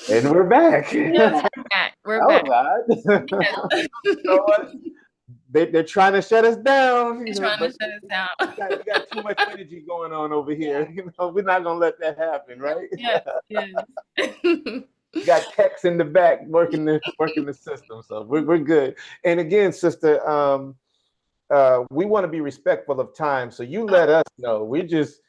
And we're back. Yeah, That we're back. We're back. was odd. Yes. You know what? They're trying to shut us down, They're trying to but shut us down. you got too much energy going on over here. We're not gonna let that happen, right? Yes, yes. Got techs in the back working the system, so we're good. And again, sister, we want to be respectful of time, so you let us know. We're just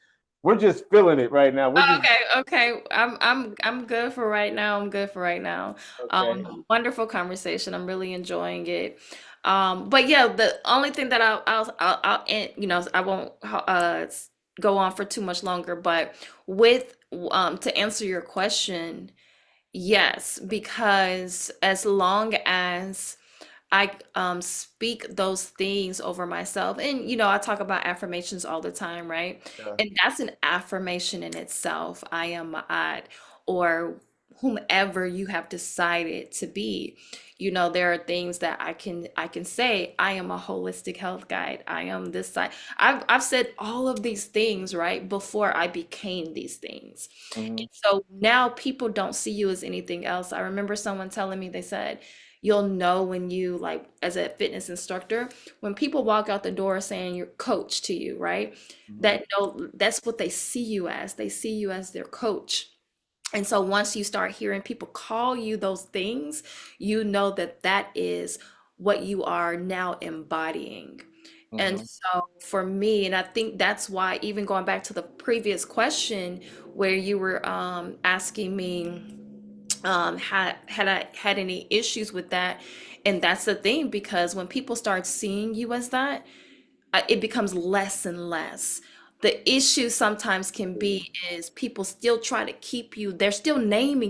feeling it right now. We're just Okay, okay. I'm good for right now. I'm good for right now. okay. Wonderful conversation. I'm really enjoying it. But yeah, the only thing that I'll end, I won't go on for too much longer, but with to answer your question, yes, because as long as I speak those things over myself. And I talk about affirmations all the time, right? Yeah. And that's an affirmation in itself. I am Ma'at, or whomever you have decided to be. There are things that I can say. I am a holistic health guide. I am this side. I've said all of these things, right, before I became these things. Mhm. And so now people don't see you as anything else. I remember someone telling me, they said, you'll know when you, like, as a fitness instructor, when people walk out the door saying you're coach to you, right? Mhm. That no, that's what they see you as. They see you as their coach. And so once you start hearing people call you those things, you know that that is what you are now embodying. And Mhm. so for me, and I think that's why, even going back to the previous question where you were asking me had any issues with that. And that's the thing, because when people start seeing you as that, it becomes less and less. The issue sometimes can be is people still try to keep you, they're still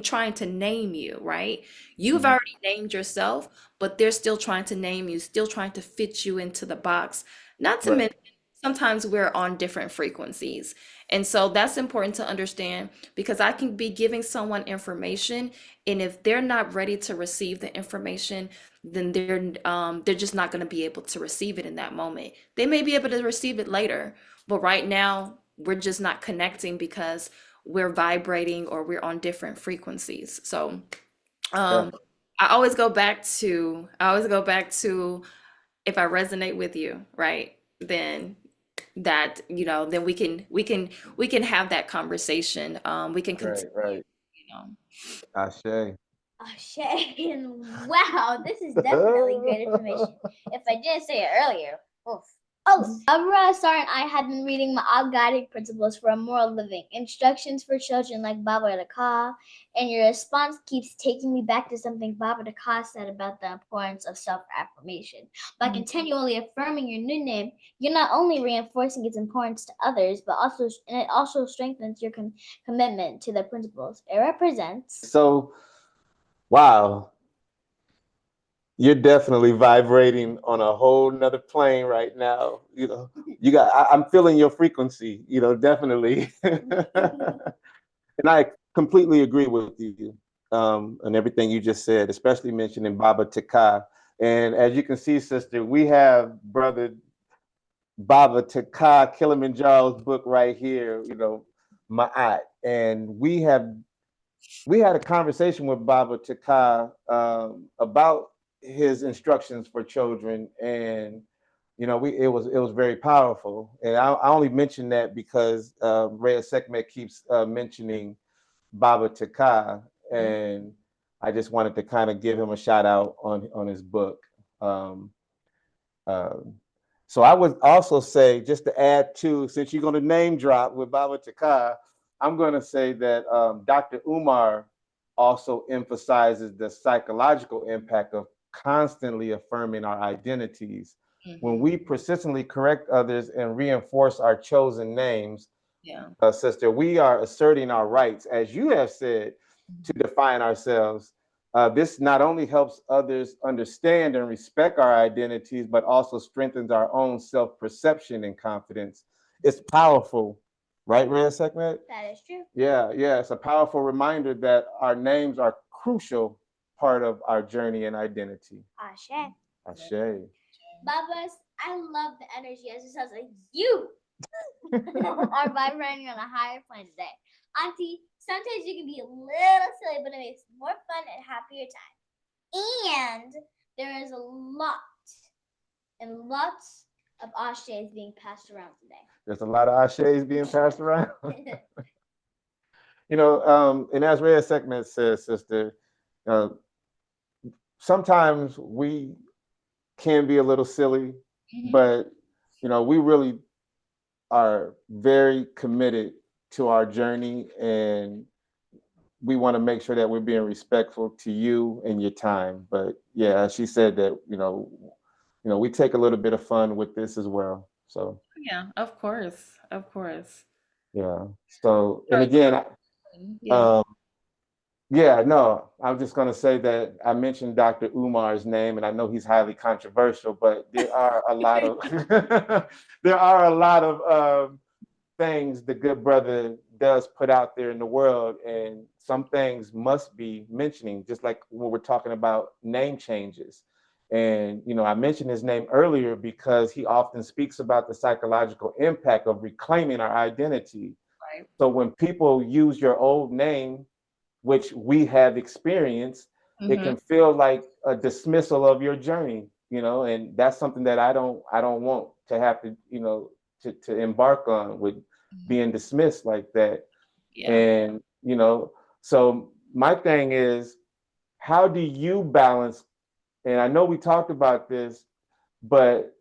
trying to name you, right? You've Mhm. already named yourself, but they're still trying to name you, still trying to fit you into the box. Not to Right. mention, sometimes we're on different frequencies. And so that's important to understand, because I can be giving someone information, and if they're not ready to receive the information, then they're just not going to be able to receive it in that moment. They may be able to receive it later, but right now we're just not connecting because we're vibrating or we're on different frequencies. So Yeah. um I always go back to, if I resonate with you, right? Then that, then we can have that conversation. We can Right. continue, Right. you know. Ashe. Ashe. And wow, this is definitely great information. If I didn't say it earlier. Oof. Oh, Barbara, Star, and I have been reading Maat Guiding Principles for a Moral Living, instructions for children like Baba Tdka, and your response keeps taking me back to something Baba Tdka said about the importance of self-affirmation. By continually affirming your new name, you're not only reinforcing its importance to others, but it also strengthens your commitment to the principles it represents. So, wow, you're definitely vibrating on a whole nother plane right now. I'm feeling your frequency, definitely. And I completely agree with you and everything you just said, especially mentioning Baba Tdka. And as you can see, sister, we have brother Baba Tdka Kilimanjaro's book right here, Ma'at. And we had a conversation with Baba Tdka about his instructions for children, and it was very powerful. And I only mention that because Reya'Sekhmet keeps mentioning Baba Tdka, and I just wanted to kind of give him a shout out on his book. Um, um, so I would also say, just to add to, since you're going to name drop with Baba Tdka, I'm going to say that Dr. Umar also emphasizes the psychological impact of constantly affirming our identities. When Mhm. we persistently correct others and reinforce our chosen names, Yeah. sister, we are asserting our rights, as you have said, to define ourselves. This not only helps others understand and respect our identities, but also strengthens our own self-perception and confidence. It's powerful, right, Reya'Sekhmet? That is true. Yeah, yeah. It's a powerful reminder that our names are crucial part of our journey and identity. Ashe. Ashe. Babas, I love the energy as it sounds like you are vibrating on a higher plane today. Auntie, sometimes you can be a little silly, but it makes more fun and happier time. And there is a lot and lots of ashes being passed around today. There's a lot of ashes being passed around. And as Reya'Sekhmet says, sister, uh, sometimes we can be a little silly, but we really are very committed to our journey, and we want to make sure that we're being respectful to you and your time. But yeah, she said that we take a little bit of fun with this as well. So Yeah, of course. Of course. yeah. So and Sure. again, Yeah. um, yeah, no, I was just going to say that I mentioned Dr. Umar's name, and I know he's highly controversial, but there are a lot of there are a lot of things the good brother does put out there in the world, and some things must be mentioning, just like when we're talking about name changes. And I mentioned his name earlier because he often speaks about the psychological impact of reclaiming our identity. Right. So when people use your old name, which we have experienced, it Mm-hmm. can feel like a dismissal of your journey, and that's something that I don't want to have to, to embark on, with being dismissed like that. Yeah. And, so my thing is, how do you balance, and I know we talked about this, but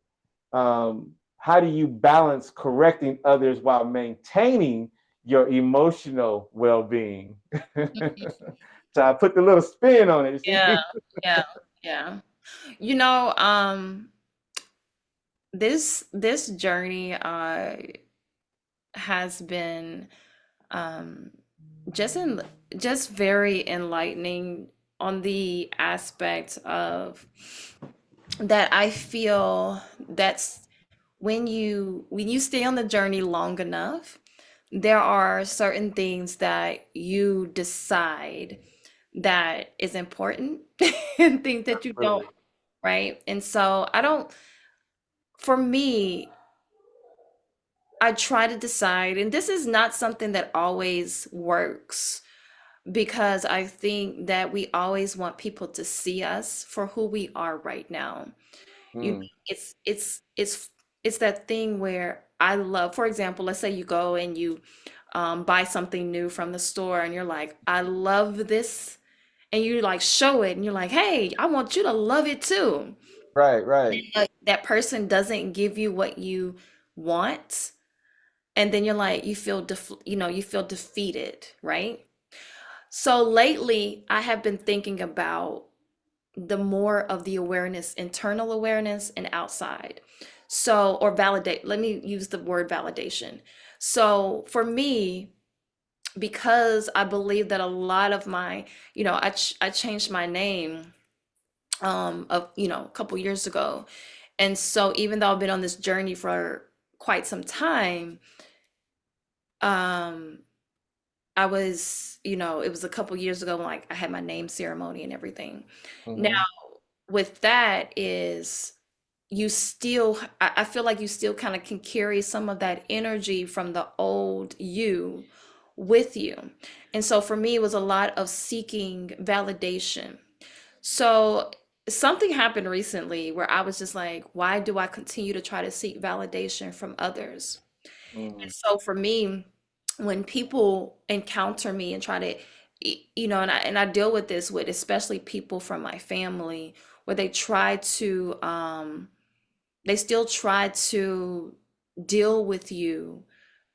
how do you balance correcting others while maintaining your emotional well-being? So I put the little spin on it. Yeah, See? yeah, yeah. You know, this journey has been um just in just very enlightening on the aspect of that I feel that's when you stay on the journey long enough, there are certain things that you decide that is important and things that you don't, Absolutely. right? And so I don't, for me, I try to decide, and this is not something that always works because I think that we always want people to see us for who we are right now. You know, Mm, it's that thing where I love, for example, let's say you go and you buy something new from the store and you're like, I love this. And you like show it and you're like, hey, I want you to love it too. right, right. That person doesn't give you what you want. And then you're like, you feel defeated, right? So lately, I have been thinking about the more of the awareness, internal awareness and outside. So, or validate, let me use the word validation. So for me, because I believe that a lot of my, I changed my name a couple years ago. And so even though I've been on this journey for quite some time, um I was, it was a couple years ago when like I had my name ceremony and everything. Now, Hmm. with that is you still, I feel like you still kind of can carry some of that energy from the old you with you. And so for me, it was a lot of seeking validation. So something happened recently where I was just like, why do I continue to try to seek validation from others? Mm, And so for me, when people encounter me and try to, and I deal with this with especially people from my family, where they still try to deal with you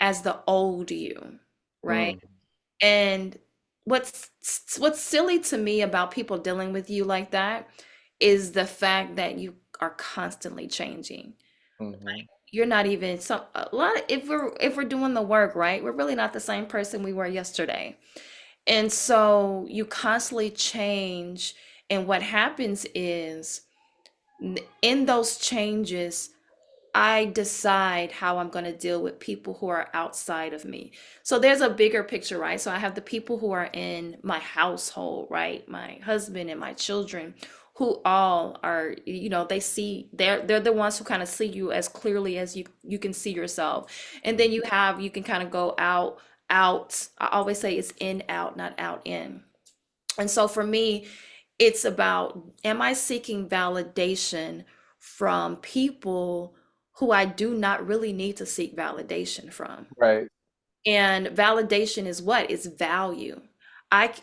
as the old you, right? mm, And what's silly to me about people dealing with you like that is the fact that you are constantly changing. hmm. You're not even some a lot of, if we're doing the work, right? We're really not the same person we were yesterday. And so you constantly change, and what happens is in those changes I decide how I'm going to deal with people who are outside of me. So there's a bigger picture, right? So I have the people who are in my household, right? My husband and my children, who all are, they're the ones who kind of see you as clearly as you can see yourself. And then you can kind of go out. I always say it's in out, not out in. And so for me, it's about, am I seeking validation from people who I do not really need to seek validation from? Right. And validation is what? It's value.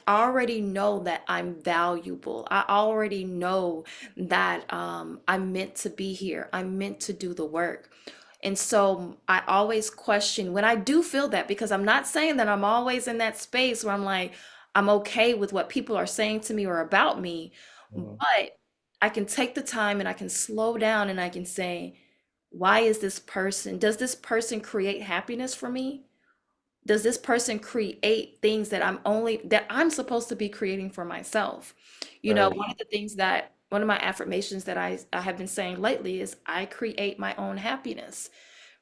Already know that I'm valuable. I already know that I'm meant to be here. I'm meant to do the work. And so I always question when I do feel that, because I'm not saying that I'm always in that space where I'm like, I'm okay with what people are saying to me or about me, Mhm. but I can take the time and I can slow down and I can say, does this person create happiness for me? Does this person create things that I'm supposed to be creating for myself? Right. One of my affirmations that I have been saying lately is I create my own happiness.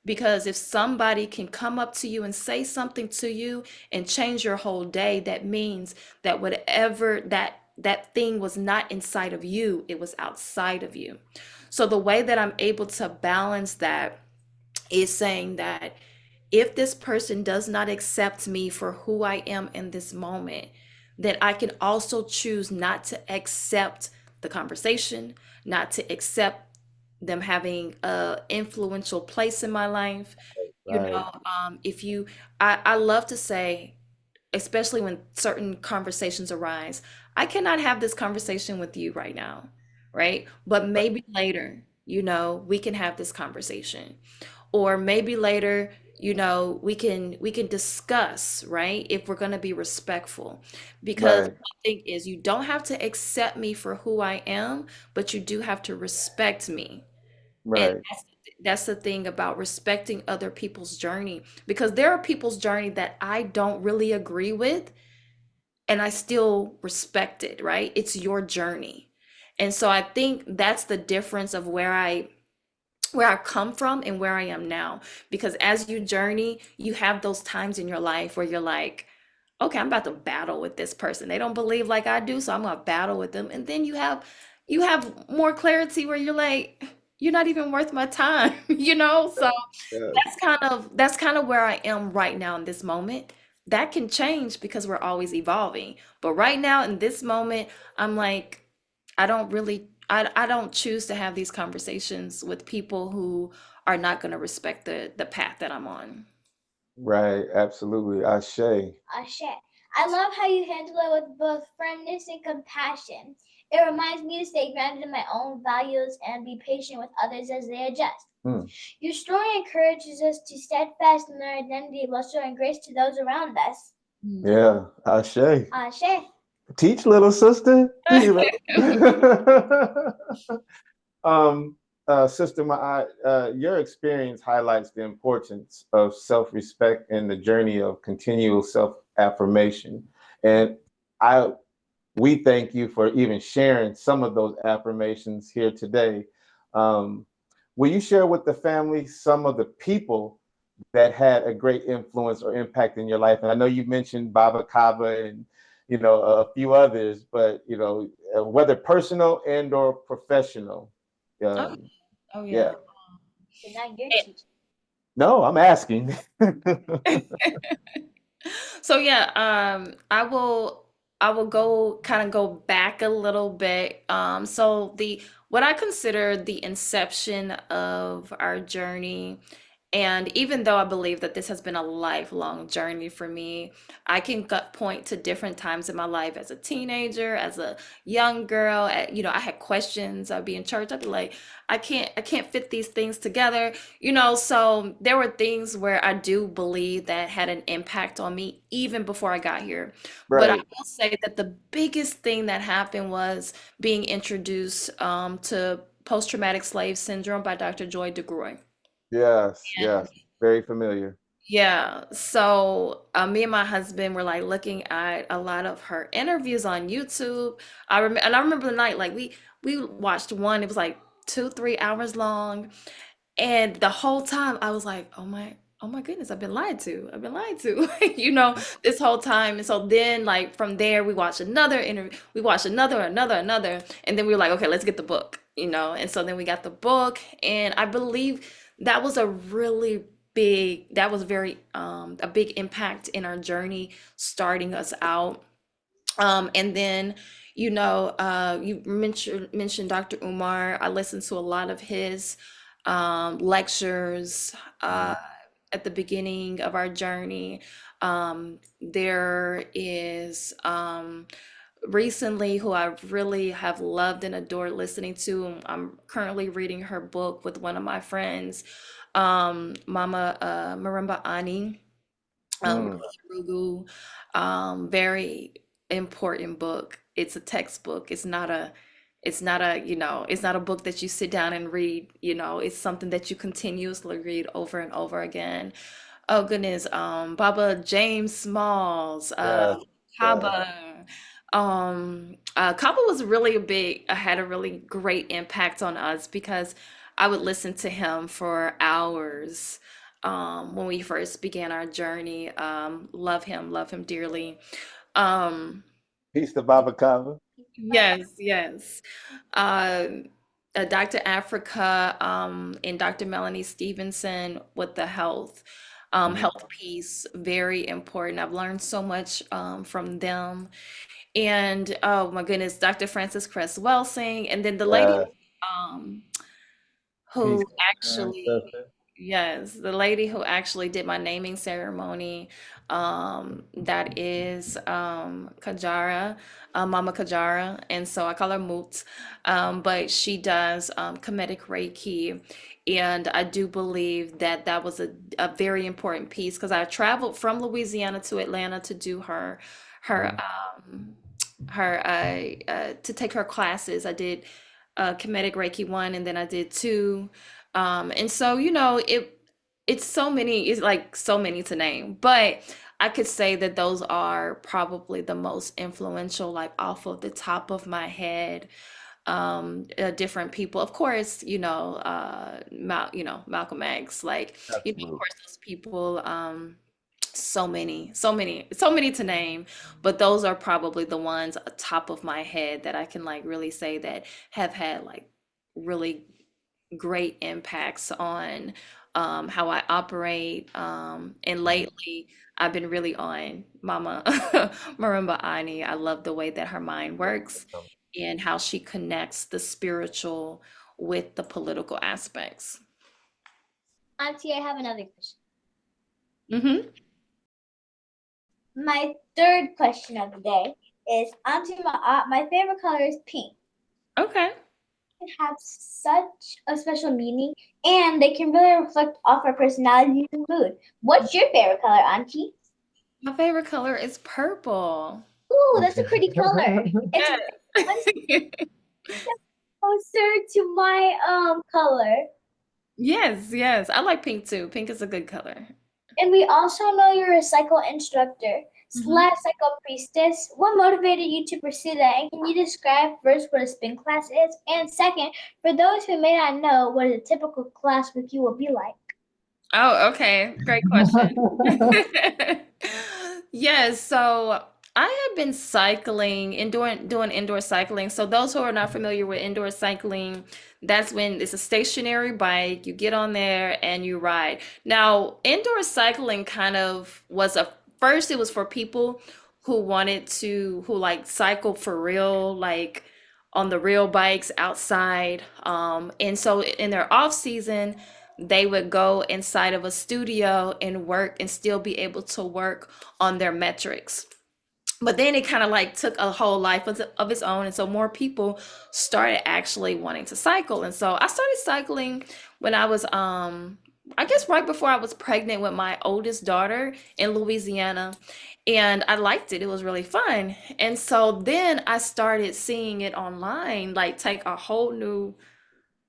Because if somebody can come up to you and say something to you and change your whole day, that means that whatever that thing was not inside of you, it was outside of you. So the way that I'm able to balance that is saying that if this person does not accept me for who I am in this moment, then I can also choose not to accept the conversation, not to accept them having a influential place in my life. Right. If you, I love to say, especially when certain conversations arise, I cannot have this conversation with you right now, right? But maybe later, we can have this conversation. Or maybe later, we can discuss, right? If we're going to be respectful. Because Right. one thing is, you don't have to accept me for who I am, but you do have to respect me. And Right. that's the thing about respecting other people's journey, because there are people's journey that I don't really agree with, and I still respect it, right? It's your journey. And so I think that's the difference of where I come from and where I am now. Because as you journey, you have those times in your life where you're like, okay, I'm about to battle with this person. They don't believe like I do, so I'm gonna battle with them. And then you have more clarity where you're like, you're not even worth my time, you know? So Yes. that's kind of where I am right now in this moment. That can change because we're always evolving. But right now in this moment, I'm like, I don't choose to have these conversations with people who are not going to respect the path that I'm on. Right. Absolutely. Ashe. Ashe. I love how you handle it with both firmness and compassion. It reminds me to stay grounded in my own values and be patient with others as they adjust. Your story encourages us to steadfast in our identity while showing grace to those around us. Yeah. Ashe. Ashe. Teach, little sister. Um, Sister Ma'at, your experience highlights the importance of self-respect in the journey of continual self-affirmation. And we thank you for even sharing some of those affirmations here today. Um, will you share with the family some of the people that had a great influence or impact in your life? And I know you mentioned Baba Kava and a few others, but whether personal and or professional. Oh, oh Yeah. yeah. So now you're Eh, teaching. No, I'm asking. So yeah, I will go kind of go back a little bit. So the what I consider the inception of our journey, and even though I believe that this has been a lifelong journey for me, I can point to different times in my life as a teenager, as a young girl. I had questions. I'd be in church. I'd be like, I can't fit these things together. So there were things where I do believe that had an impact on me even before I got here. But I Right. will say that the biggest thing that happened was being introduced to post-traumatic slave syndrome by Dr. Joy DeGruy. Yes, yes. Very familiar. Yeah, so me and my husband were like looking at a lot of her interviews on YouTube. I remember the night, like we watched one. It was like 2, 3 hours long, and the whole time I was like, oh my goodness, I've been lied to. I've been lied to, this whole time. And so then, like from there, we watched another interview. We watched another, and then we were like, okay, let's get the book. And so then we got the book, and I believe that was that was very a big impact in our journey, starting us out. And then, you mentioned Dr. Umar. I listened to a lot of his lectures at the beginning of our journey. There is recently who I really have loved and adored listening to. I'm currently reading her book with one of my friends, Mama Marimba Ani. Mm. Rugu, very important book. It's a textbook. It's not a book that you sit down and read. It's something that you continuously read over and over again. Oh goodness, Baba James Smalls, Yes, yes. Kaba was really had a really great impact on us because I would listen to him for hours when we first began our journey. Love him dearly. Um, Peace to Baba Kava. yes, yes. Um, Dr. Africa and Dr. Melanie Stevenson with the Mhm. health piece, very important. I've learned so much from them. And oh my goodness, Dr. Frances Cress Welsing, and then the lady Yes. um, Peace who to my actually, ancestors. Yes, the lady who actually did my naming ceremony, that is Kajara, Mama Kajara, and so I call her Moot, but she does Kemetic Reiki, and I do believe that that was a very important piece because I traveled from Louisiana to Atlanta to do her Mhm. her to take her classes. I did Kemetic Reiki 1 and then I did 2. And so, it's so many, it's like so many to name, but I could say that those are probably the most influential, like off of the top of my head. Different people, of course, Malcolm X, like, of Absolutely. course, those people, so many, so many, so many to name, but those are probably the ones top of my head that I can like really say that have had like really great impacts on how I operate. And Mhm. lately, I've been really on Mama Marimba Ani. I love the way that her mind works and how she connects the spiritual with the political aspects. Auntie, I have another question. Hmm. My third question of the day is Auntie Maat, my favorite color is pink. Okay. It have such a special meaning and they can really reflect off our personalities and mood. What's your favorite color, Auntie? My favorite color is purple. Ooh, that's a pretty color. It's one Yes. step closer to my color. Yes, yes. I like pink too. Pink is a good color. And we also know you're a cycle instructor Mhm. slash cycle priestess. What motivated you to pursue that? And can you describe first what a spin class is? And second, for those who may not know what a typical class with you will be like. Oh, okay. Great question. Yes, so I have been cycling and doing indoor cycling. So those who are not familiar with indoor cycling, that's when it's a stationary bike, you get on there and you ride. Now, indoor cycling kind of was a first it was for people who like cycle for real, like on the real bikes outside. And so in their off season, they would go inside of a studio and work and still be able to work on their metrics. But then it kind of like took a whole life of its own. And so more people started actually wanting to cycle. And so I started cycling when I was, I guess right before I was pregnant with my oldest daughter in Louisiana. And I liked it. It was really fun. And so then I started seeing it online, like take a whole new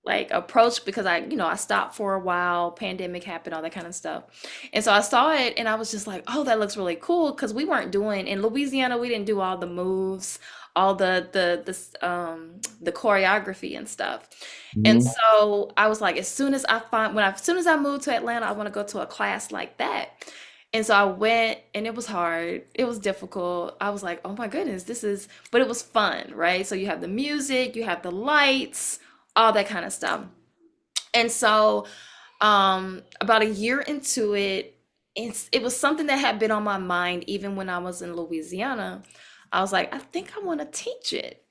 like approach because I stopped for a while, pandemic happened, all that kind of stuff. And so I saw it and I was just like, oh, that looks really cool because we weren't doing in Louisiana, we didn't do all the moves, all the choreography and stuff. And Mhm. so I was like, as soon as I moved to Atlanta, I want to go to a class like that. And so I went and it was hard. It was difficult. I was like, oh my goodness, but it was fun, right? So you have the music, you have the lights, all that kind of stuff. And so about a year into it, it was something that had been on my mind even when I was in Louisiana. I was like, I think I want to teach it.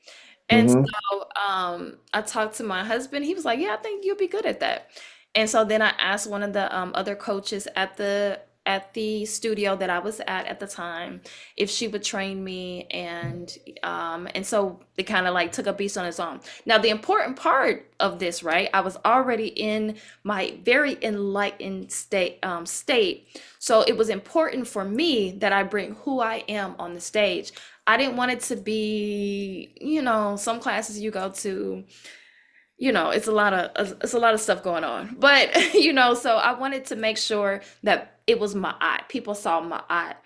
And Mhm. so I talked to my husband. He was like, "Yeah, I think you'll be good at that." And so then I asked one of the other coaches at the studio that I was at the time if she would train me, and so it kind of like took a beast on its own. Now the important part of this, right? I was already in my very enlightened state, so it was important for me that I bring who I am on the stage. I didn't want it to be, some classes you go to, it's a lot of stuff going on. But, so I wanted to make sure that it was my art. People saw my art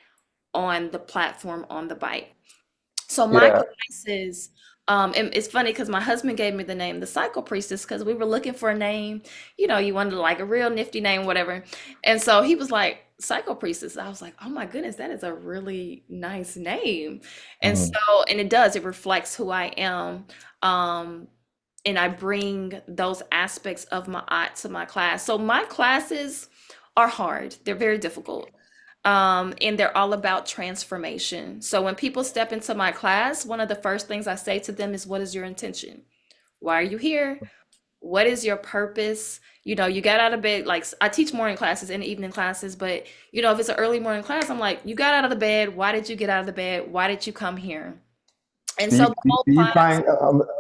on the platform on the bike. So my Yeah. classes, and it's funny because my husband gave me the name the Cycle Priestess because we were looking for a name. You wanted like a real nifty name, whatever. And so he was like, Cycle Priestess. I was like, oh my goodness, that is a really nice name. And Mhm. so, and it reflects who I am. Um, and I bring those aspects of my art to my class. So my classes are hard. They're very difficult. And they're all about transformation. So when people step into my class, one of the first things I say to them is, what is your intention? Why are you here? What is your purpose? You know, you got out of bed, like I teach morning classes and evening classes, but you know, if it's an early morning class, I'm like, you got out of the bed. Why did you get out of the bed? Why did you come here? And Do so you the do whole you class, find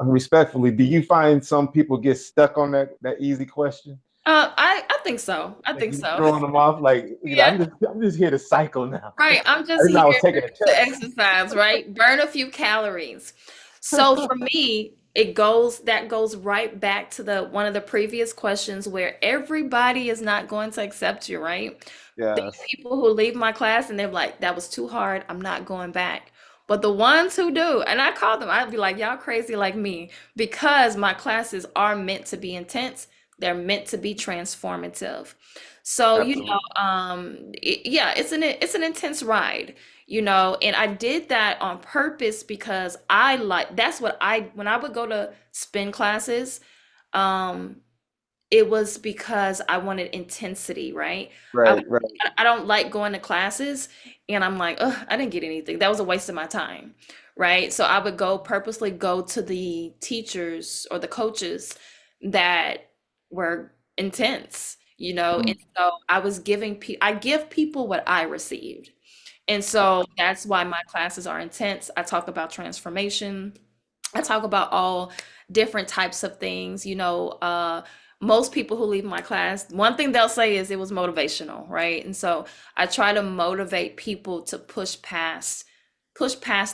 respectfully? Do you find some people get stuck on that easy question? I think so. I Like think you so. throwing them off, like Yeah. I'm just here to cycle now. Right. I'm I just didn't know I was here taking a to test. exercise, right? Burn a few calories. So for me, that goes right back to the one of the previous questions where everybody is not going to accept you, right? There are Yes. people who leave my class and they're like, that was too hard. I'm not going back. But the ones who do, and I call them, I'd be like, y'all crazy like me, because my classes are meant to be intense. They're meant to be transformative. So, Absolutely. yeah, it's an intense ride, and I did that on purpose because that's what when I would go to spin classes, um, it was because I wanted intensity, right? I Right, right. I don't like going to classes and I'm like, ugh, I didn't get anything. That was a waste of my time, right? So I would purposely go to the teachers or the coaches that were intense, Mm. and so I give people what I received. And so that's why my classes are intense. I talk about transformation. I talk about all different types of things. Most people who leave my class, one thing they'll say is it was motivational, right? And so I try to motivate people to push past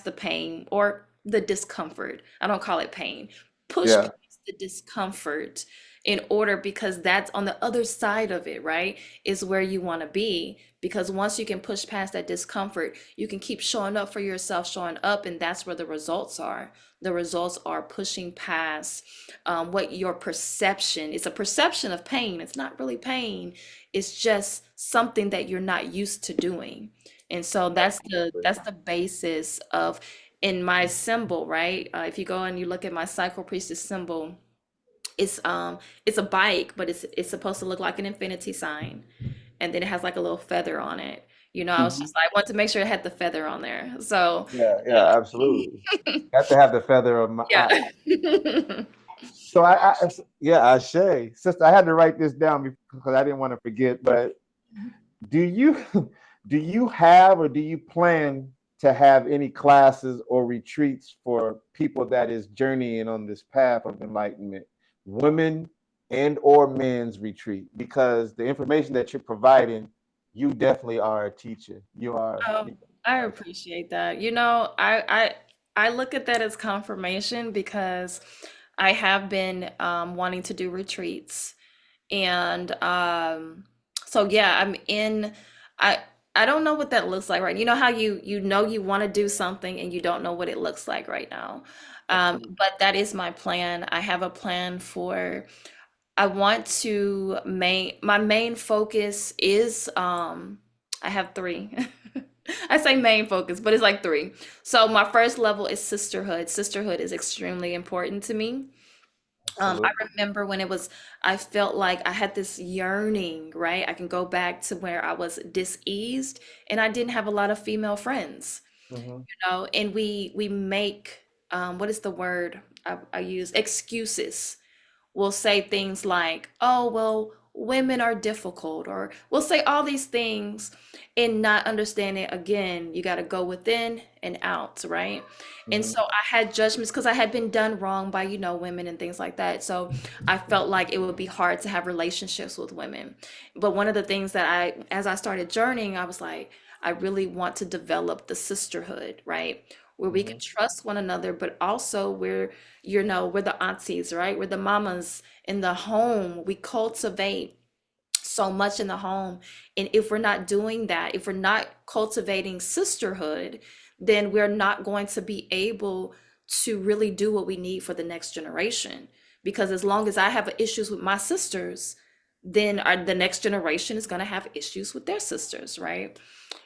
the pain or the discomfort. I don't call it pain. Push Yeah, past the discomfort in order, because that's on the other side of it, right? Is where you want to be. Because once you can push past that discomfort, you can keep showing up for yourself, showing up, and that's where the results are. The results are pushing past what your perception. It's a perception of pain. It's not really pain. It's just something that you're not used to doing. And so that's the basis of in my symbol, right? If you go and you look at my cycle priestess symbol, it's a bike, but it's supposed to look like an infinity sign, and then it has like a little feather on it. I was hmm just like, I want to make sure it had the feather on there. So yeah, yeah, absolutely. Got to have the feather of my yeah. eye. So yeah, I say, sister, I had to write this down because I didn't want to forget. But do you do you have or do you plan to have any classes or retreats for people that is journeying on this path of enlightenment, women and or men's retreat? Because the information that you're providing, you definitely are a teacher. You are. Oh, You I are appreciate that. I look at that as confirmation because I have been wanting to do retreats. And so yeah, I I don't know what that looks like, right? You know how you want to do something and you don't know what it looks like right now. absolutely. But that is my plan. I have a plan I want to my main focus is I have three. I say main focus, but it's like three. So my first level is sisterhood. Sisterhood is extremely important to me. I Absolutely. remember when I felt like I had this yearning, right? I can go back to where I was diseased and I didn't have a lot of female friends, Hmm. and we make, what is the word I use? Excuses. We'll say things like, oh, well, women are difficult, or we'll say all these things and not understanding, again, you got to go within and out, right? And Hmm. so I had judgments because I had been done wrong by, women and things like that. So I felt like it would be hard to have relationships with women. But one of the things that as I started journeying, I was like, I really want to develop the sisterhood, right? Where we can Hmm. trust one another, but also we're the aunties, right? We're the mamas in the home. We cultivate so much in the home. And if we're not doing that, if we're not cultivating sisterhood, then we're not going to be able to really do what we need for the next generation. Because as long as I have issues with my sisters, then the next generation is going to have issues with their sisters, right?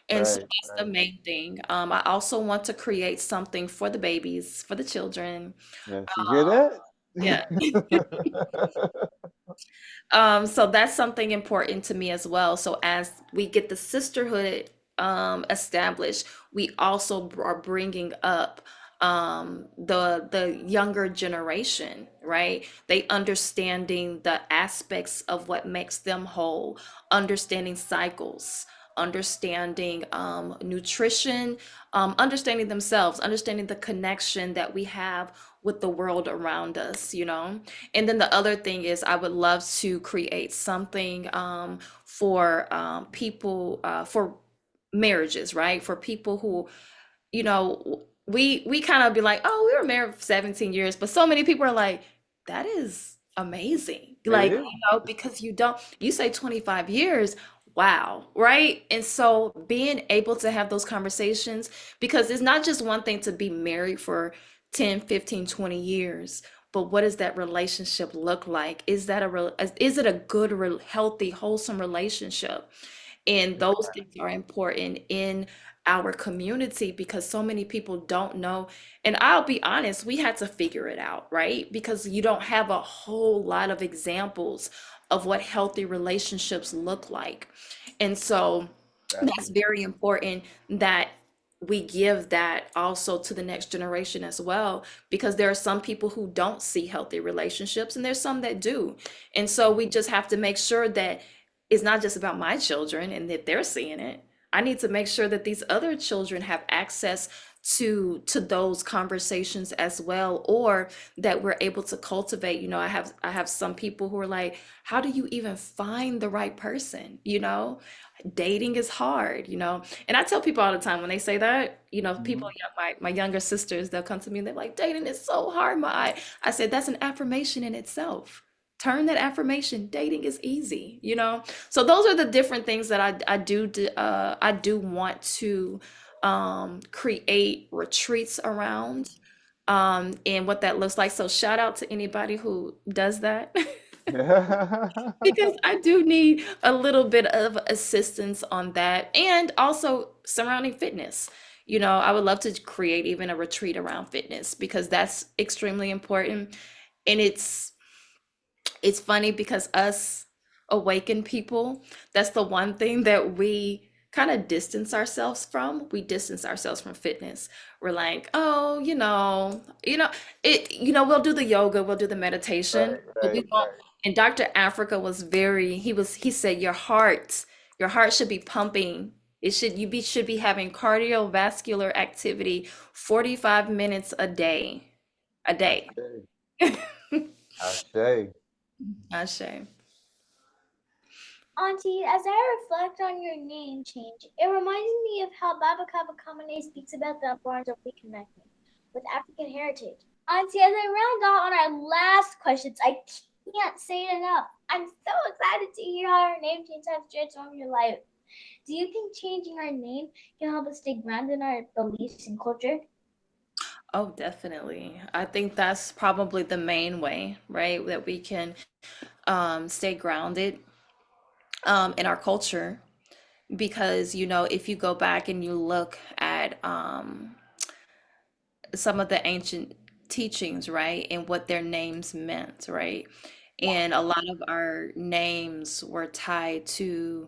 And so Right, that's the right. main thing. I also want to create something for the babies, for the children. Yes, you hear that? Yeah. So that's something important to me as well. So as we get the sisterhood established, we also are bringing up the younger generation, right? They understanding the aspects of what makes them whole, understanding cycles, understanding nutrition, understanding themselves, understanding the connection that we have with the world around us, you know? And then the other thing is, I would love to create something for people, for marriages, right? For people who, you know, we kind of be like, oh, we were married for 17 years, but so many people are like, that is amazing. It Like, is. because you say 25 years, wow, right? And so being able to have those conversations, because it's not just one thing to be married for 10, 15, 20 years, but what does that relationship look like? Is that is it a good, healthy, wholesome relationship? And those things are important in our community because so many people don't know. And I'll be honest, we had to figure it out, right? Because you don't have a whole lot of examples of what healthy relationships look like. And so that's very important that we give that also to the next generation as well, because there are some people who don't see healthy relationships and there's some that do. And so we just have to make sure that it's not just about my children and that they're seeing it. I need to make sure that these other children have access to those conversations as well, or that we're able to cultivate. I have some people who are like, how do you even find the right person? Dating is hard, and I tell people all the time when they say that, people, my younger sisters, they'll come to me and they're like, dating is so hard. I said, that's an affirmation in itself. Turn that affirmation. Dating is easy. So those are the different things that I do want to create retreats around, and what that looks like. So shout out to anybody who does that. Because I do need a little bit of assistance on that, and also surrounding fitness. I would love to create even a retreat around fitness because that's extremely important. And it's funny because us awakened people, that's the one thing that we kind of distance ourselves from. We distance ourselves from fitness. We're like, oh, we'll do the yoga, we'll do the meditation, but we won't. And Dr. Africa was he said your heart should be pumping. Should be having cardiovascular activity 45 minutes a day. A day. Ashe. Ashe. Auntie, as I reflect on your name change, it reminds me of how Baba Kaba Kamene speaks about the importance of reconnecting with African heritage. Auntie, as I round out on our last questions, I can't say it enough. I'm so excited to hear how our name change has transformed your life. Do you think changing our name can help us stay grounded in our beliefs and culture? Oh, definitely. I think that's probably the main way, right? That we can stay grounded in our culture. Because, if you go back and you look at some of the ancient teachings, right, and what their names meant, right? And a lot of our names were tied to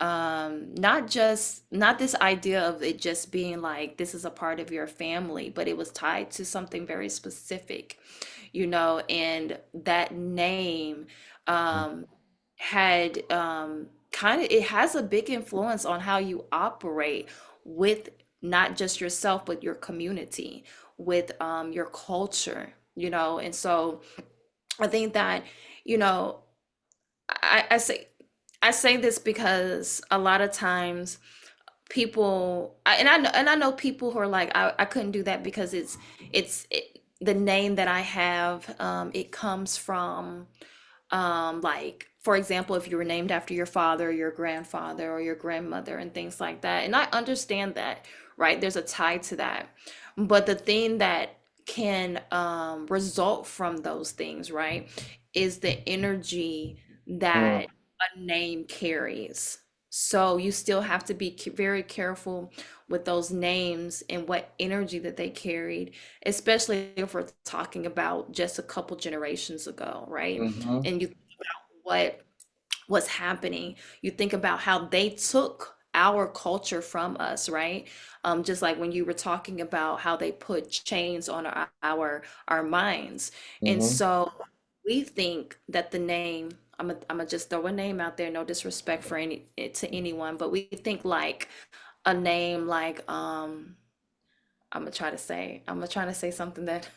not this idea of it just being like this is a part of your family, but it was tied to something very specific, and that name had it has a big influence on how you operate with not just yourself, but your community, with your culture, and so I think that, you know, I say this because a lot of times people and I know people who are like, I couldn't do that because the name that I have, it comes from like, for example, if you were named after your father, your grandfather, or your grandmother, and things like that. And I understand that, right? There's a tie to that. But the thing that can result from those things, right, is the energy that a name carries. So you still have to be very careful with those names and what energy that they carried, especially if we're talking about just a couple generations ago, right? Mm-hmm. And you think about what was happening. You think about how they took our culture from us, right? Just like when you were talking about how they put chains on our minds. And Mm-hmm. so we think that the name, I'm gonna just throw a name out there, no disrespect for any to anyone, but we think like a name like I'm gonna try to say something that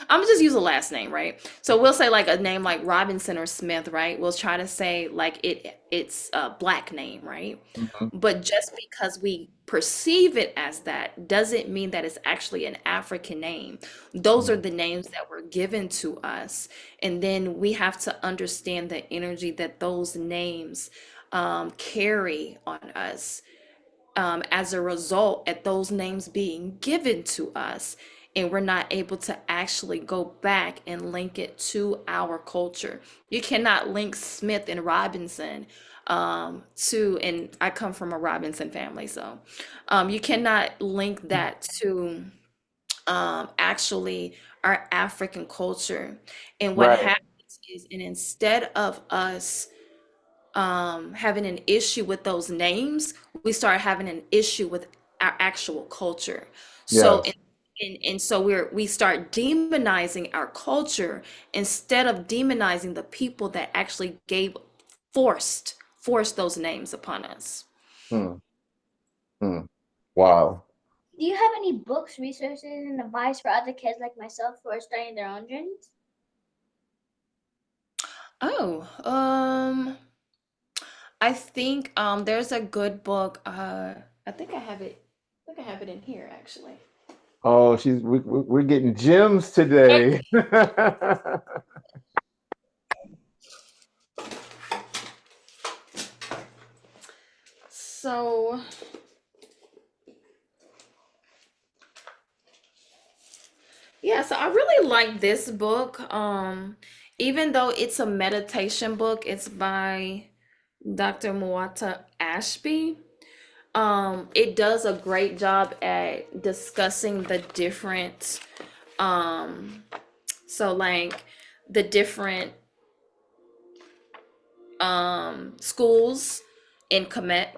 I'm gonna just use a last name, right? So we'll say like a name like Robinson or Smith, right? We'll try to say like it's a black name, right? Mm-hmm. But just because we perceive it as that doesn't mean that it's actually an African name. Those are the names that were given to us. And then we have to understand the energy that those names carry on us as a result at those names being given to us, and we're not able to actually go back and link it to our culture. You cannot link Smith and Robinson to, and I come from a Robinson family, so you cannot link that to actually our African culture. And what Right. happens is, and instead of us having an issue with those names, we start having an issue with our actual culture. So Yes. and so we start demonizing our culture instead of demonizing the people that actually forced those names upon us. Hmm. Hmm. Wow. Do you have any books, resources, and advice for other kids like myself who are starting their own journeys? Oh, I think there's a good book. I think I have it. I think I have it in here actually. Oh, we're getting gems today. So yeah, so I really like this book. Even though it's a meditation book, it's by Dr. Muata Ashby. It does a great job at discussing the different so like the different schools in Kemet.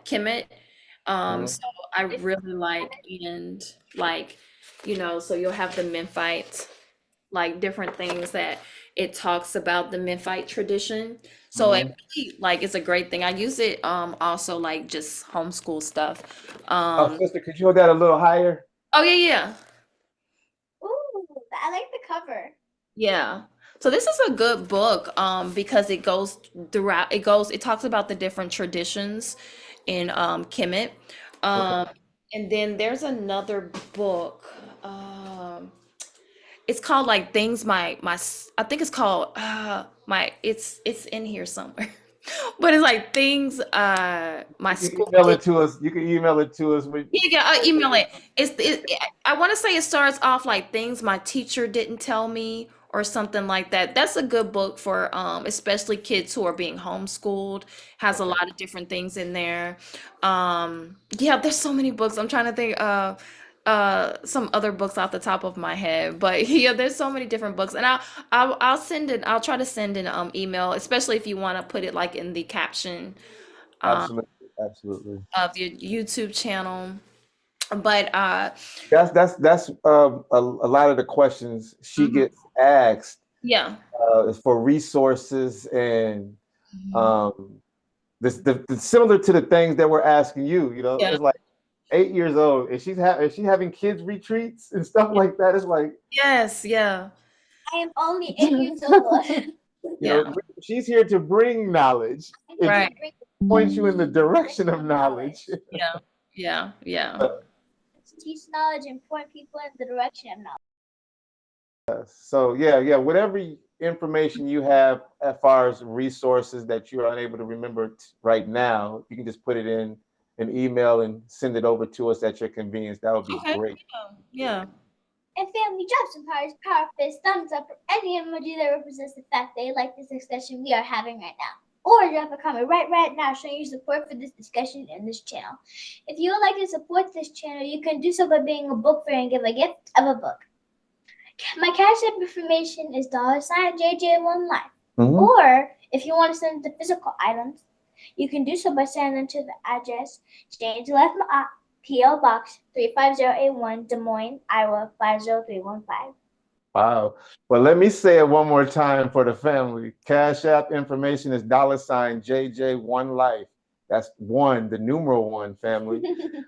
Mhm. So I really like, and like, so you'll have the Memphite, like different things that it talks about the Memphite tradition. So it Mhm. really, like, it's a great thing. I use it also like just homeschool stuff. Oh, sister, could you hold that a little higher? Oh yeah, yeah. Ooh, I like the cover. Yeah. So this is a good book because it goes throughout, it talks about the different traditions in Kemet. Okay. Um and then there's another book. Um it's called like things I think it's called my it's in here somewhere. But it's like things my You can school email did. it to us. You can email it to us. Yeah, I'll email it. I want to say it starts off like things my teacher didn't tell me or something like that. That's a good book for especially kids who are being homeschooled. Has a Okay. lot of different things in there. Yeah, there's so many books. I'm trying to think some other books off the top of my head, but yeah, there's so many different books, and I'll send it. I'll try to send an email, especially if you want to put it like in the caption Absolutely. Absolutely. of your YouTube channel. But That's a lot of the questions she mhm, gets asked yeah. is for resources and Mhm. um the similar to the things that we're asking you. Yeah. It's like 8 years old and is she having kids retreats and stuff like that. It's like Yes, yeah. I am only 8 years old. Yeah. she's here to bring knowledge I and need Right. to bring point you in the direction of knowledge. Yeah. Yeah. Yeah. teach knowledge and point people in the direction of knowledge. So yeah, whatever information you have as far as resources that you're unable to remember right now, you can just put it in an email and send it over to us at your convenience. That would be Okay. great. Yeah. And family, drop some hearts, power fist, thumbs up, or any emoji that represents the fact they like this discussion we are having right now. Or drop a comment right now showing your support for this discussion and this channel. If you would like to support this channel, you can do so by being a book fairy and give a gift of a book. My cash app information is $JJ1Life. Mhm. Or if you want to send the physical items, You can do so by sending them to the address J&J-Life MA'AT, P.O. Box 35081, Des Moines, Iowa 50315. Wow. Well, let me say it one more time for the family. Cash App information is $JJ1Life. That's one, the numeral one, family.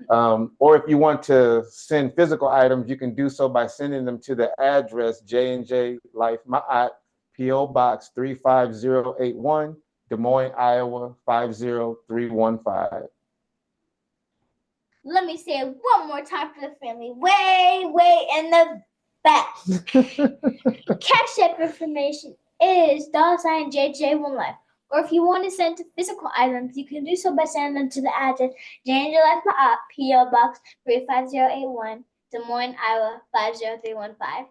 Or if you want to send physical items, you can do so by sending them to the address J&J-Life MA'AT, P.O. Box 35081, Des Moines, Iowa 50315. Let me say it one more time for the family. Way in the back. Cash App information is $JJ1Life. Or if you want to send to physical items, you can do so by sending them to the address J&J-Life MA'AT, P.O. Box 35081, Des Moines, Iowa 50315.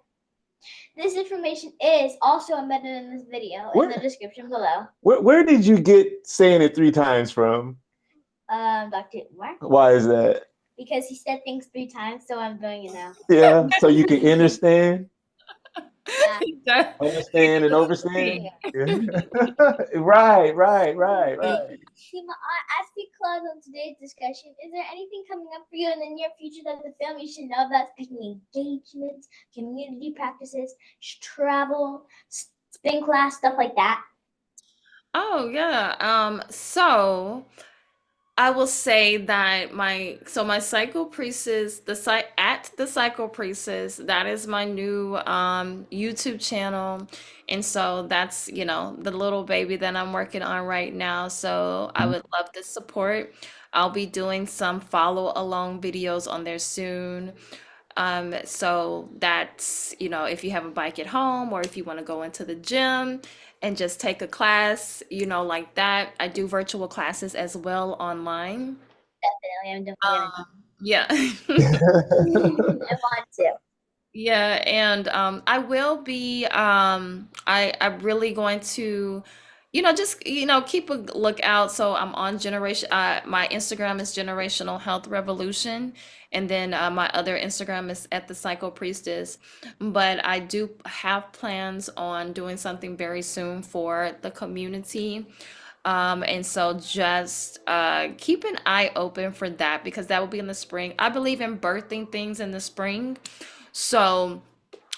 This information is also embedded in this video in the description below. Where did you get saying it 3 times from? Dr. Umar. Why is that? Because he said things 3 times, so I'm doing it now. Yeah, so you can understand. Yeah. Understand and overstand. Right. Tima, as we close on today's discussion, is there anything coming up for you in the near future that the family should know about, speaking engagements, community practices, travel, spin class, stuff like that? Oh yeah. So I will say that my Psycho Priestess, the Psycho Priestess, that is my new YouTube channel. And so that's, the little baby that I'm working on right now. So I would love the support. I'll be doing some follow along videos on there soon. So that's, if you have a bike at home or if you want to go into the gym and just take a class, like that. I do virtual classes as well online. Definitely, I'm definitely Yeah. I want to. Yeah, and I will be I'm really going to just keep a lookout. So I'm on my Instagram is Generational Health Revolution, and then my other Instagram is at the Psycho Priestess. But I do have plans on doing something very soon for the community. And so just keep an eye open for that, because that will be in the spring. I believe in birthing things in the spring. So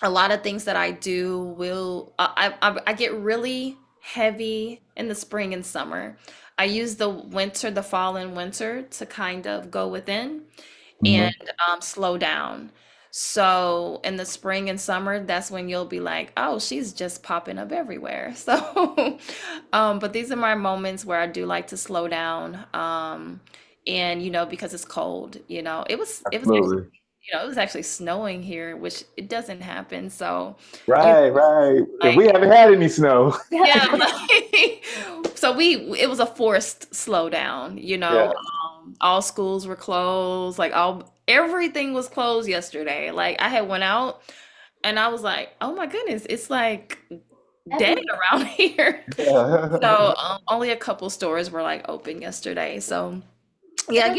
a lot of things that I do will I get really heavy in the spring and summer. I use the fall and winter to kind of go within and slow down. So in the spring and summer, that's when you'll be like, oh, she's just popping up everywhere. So, but these are my moments where I do like to slow down. And because it's cold, Absolutely. it was actually snowing here, which it doesn't happen. So, Right. And we like, haven't had any snow. yeah, so it was a forced slowdown, Yeah. all schools were closed, like everything was closed yesterday. Like I had went out and I was like, oh my goodness, it's like dead around here. So only a couple stores were like open yesterday. So yeah,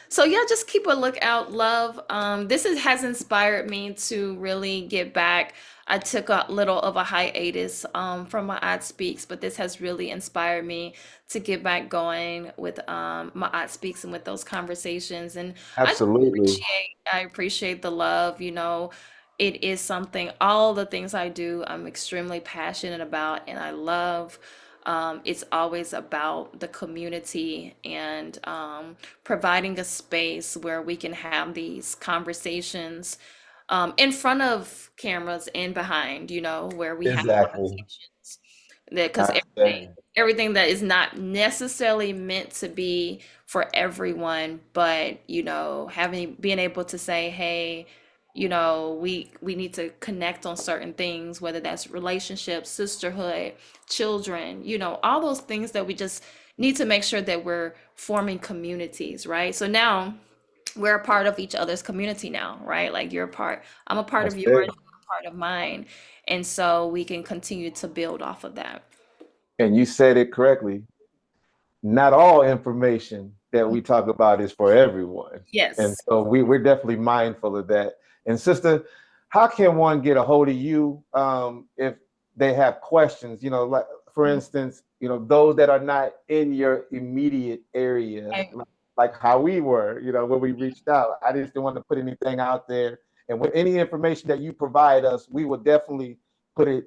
so yeah, just keep a lookout, love. Has inspired me to really get back. I took a little of a hiatus from my Odd Speaks, but this has really inspired me to get back going with my Odd Speaks and with those conversations. And Absolutely. I appreciate the love, it is something, all the things I do, I'm extremely passionate about and I love. It's always about the community and providing a space where we can have these conversations in front of cameras and behind, where we have Exactly. conversations. Because everything that is not necessarily meant to be for everyone, but being able to say, hey, we need to connect on certain things, whether that's relationships, sisterhood, children, all those things that we just need to make sure that we're forming communities, right? So now we're a part of each other's community now, right? Like I'm a part of yours, you're a part of mine. And so we can continue to build off of that. And you said it correctly. Not all information that we talk about is for everyone. Yes. And so we're definitely mindful of that. And sister, how can one get a hold of you if they have questions? Like for instance, those that are not in your immediate area, Right. like how we were, when we reached out. I just didn't want to put anything out there. And with any information that you provide us, we will definitely put it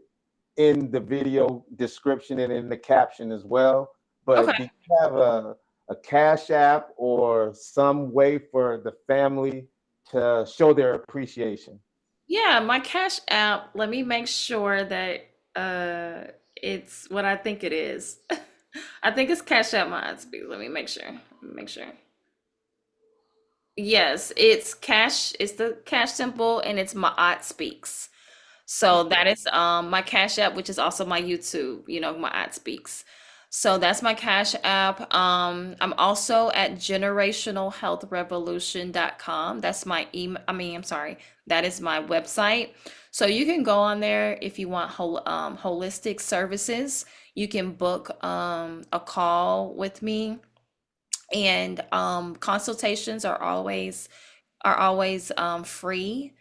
in the video description and in the caption as well. But do you have a Cash App or some way for the family to show their appreciation? Yeah, my Cash App, let me make sure that it's what I think it is. I think it's Cash App Maatkara. Let me make sure. Yes, it's the cash symbol, and it's Maat Speaks. So that is my Cash App, which is also my YouTube, Maat Speaks. So that's my Cash App. I'm also at generationalhealthrevolution.com. That's my email. I'm sorry. That is my website. So you can go on there if you want holistic services. You can book a call with me, and consultations are always free.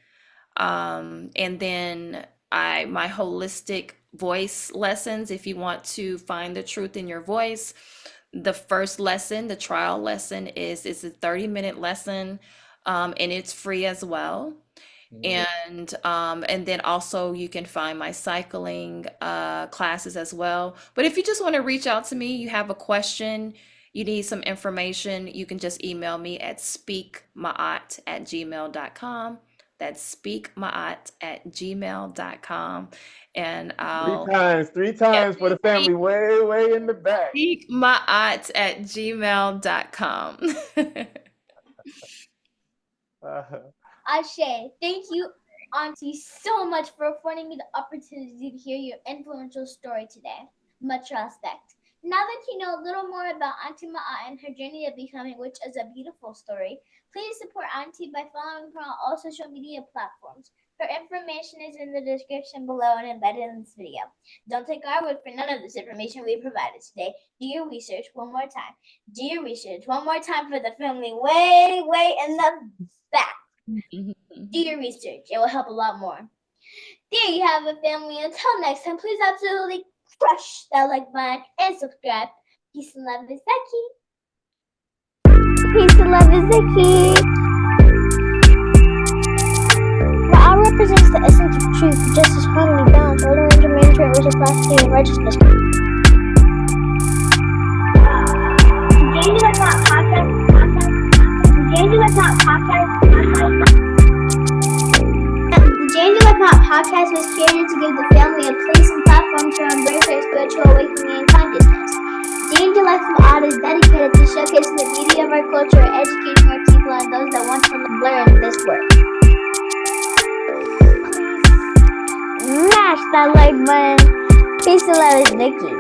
And then my holistic voice lessons, if you want to find the truth in your voice, the first lesson, the trial lesson, is a 30-minute lesson, and it's free as well. And then also you can find my cycling classes as well. But if you just want to reach out to me, you have a question, you need some information, you can just email me at speakmaat@gmail.com. That's speakmaat@gmail.com. And I'll Three times for the family way in the back. speakmaat@gmail.com. Ashe, thank you, Auntie, so much for affording me the opportunity to hear your influential story today. Much respect. Now that you know a little more about Auntie Maat and her journey of becoming, which is a beautiful story, please support Auntie by following her on all social media platforms. Her information is in the description below and embedded in this video. Don't take our word for none of this information we provided today. Do your research one more time. Do your research one more time for the family way in the back. Do your research. It will help a lot more. There you have it, family. Until next time, please absolutely crush that like button and subscribe. Peace and love is the key. Peace and love is the key. Ma'at represents the essence of truth, justice, harmony, balance, order, and humanitarian reciprocity, and righteousness. J&J-Life MA'AT podcast. J&J-Life MA'AT podcast. The J&J-Life MA'AT podcast was created to give the family a place and platform to embrace their spiritual awakening and consciousness. J&J-Life MA'AT is dedicated to showcasing the beauty of our culture, educating our people and those that want to learn this work. Smash that like button. Peace and love is Nikki.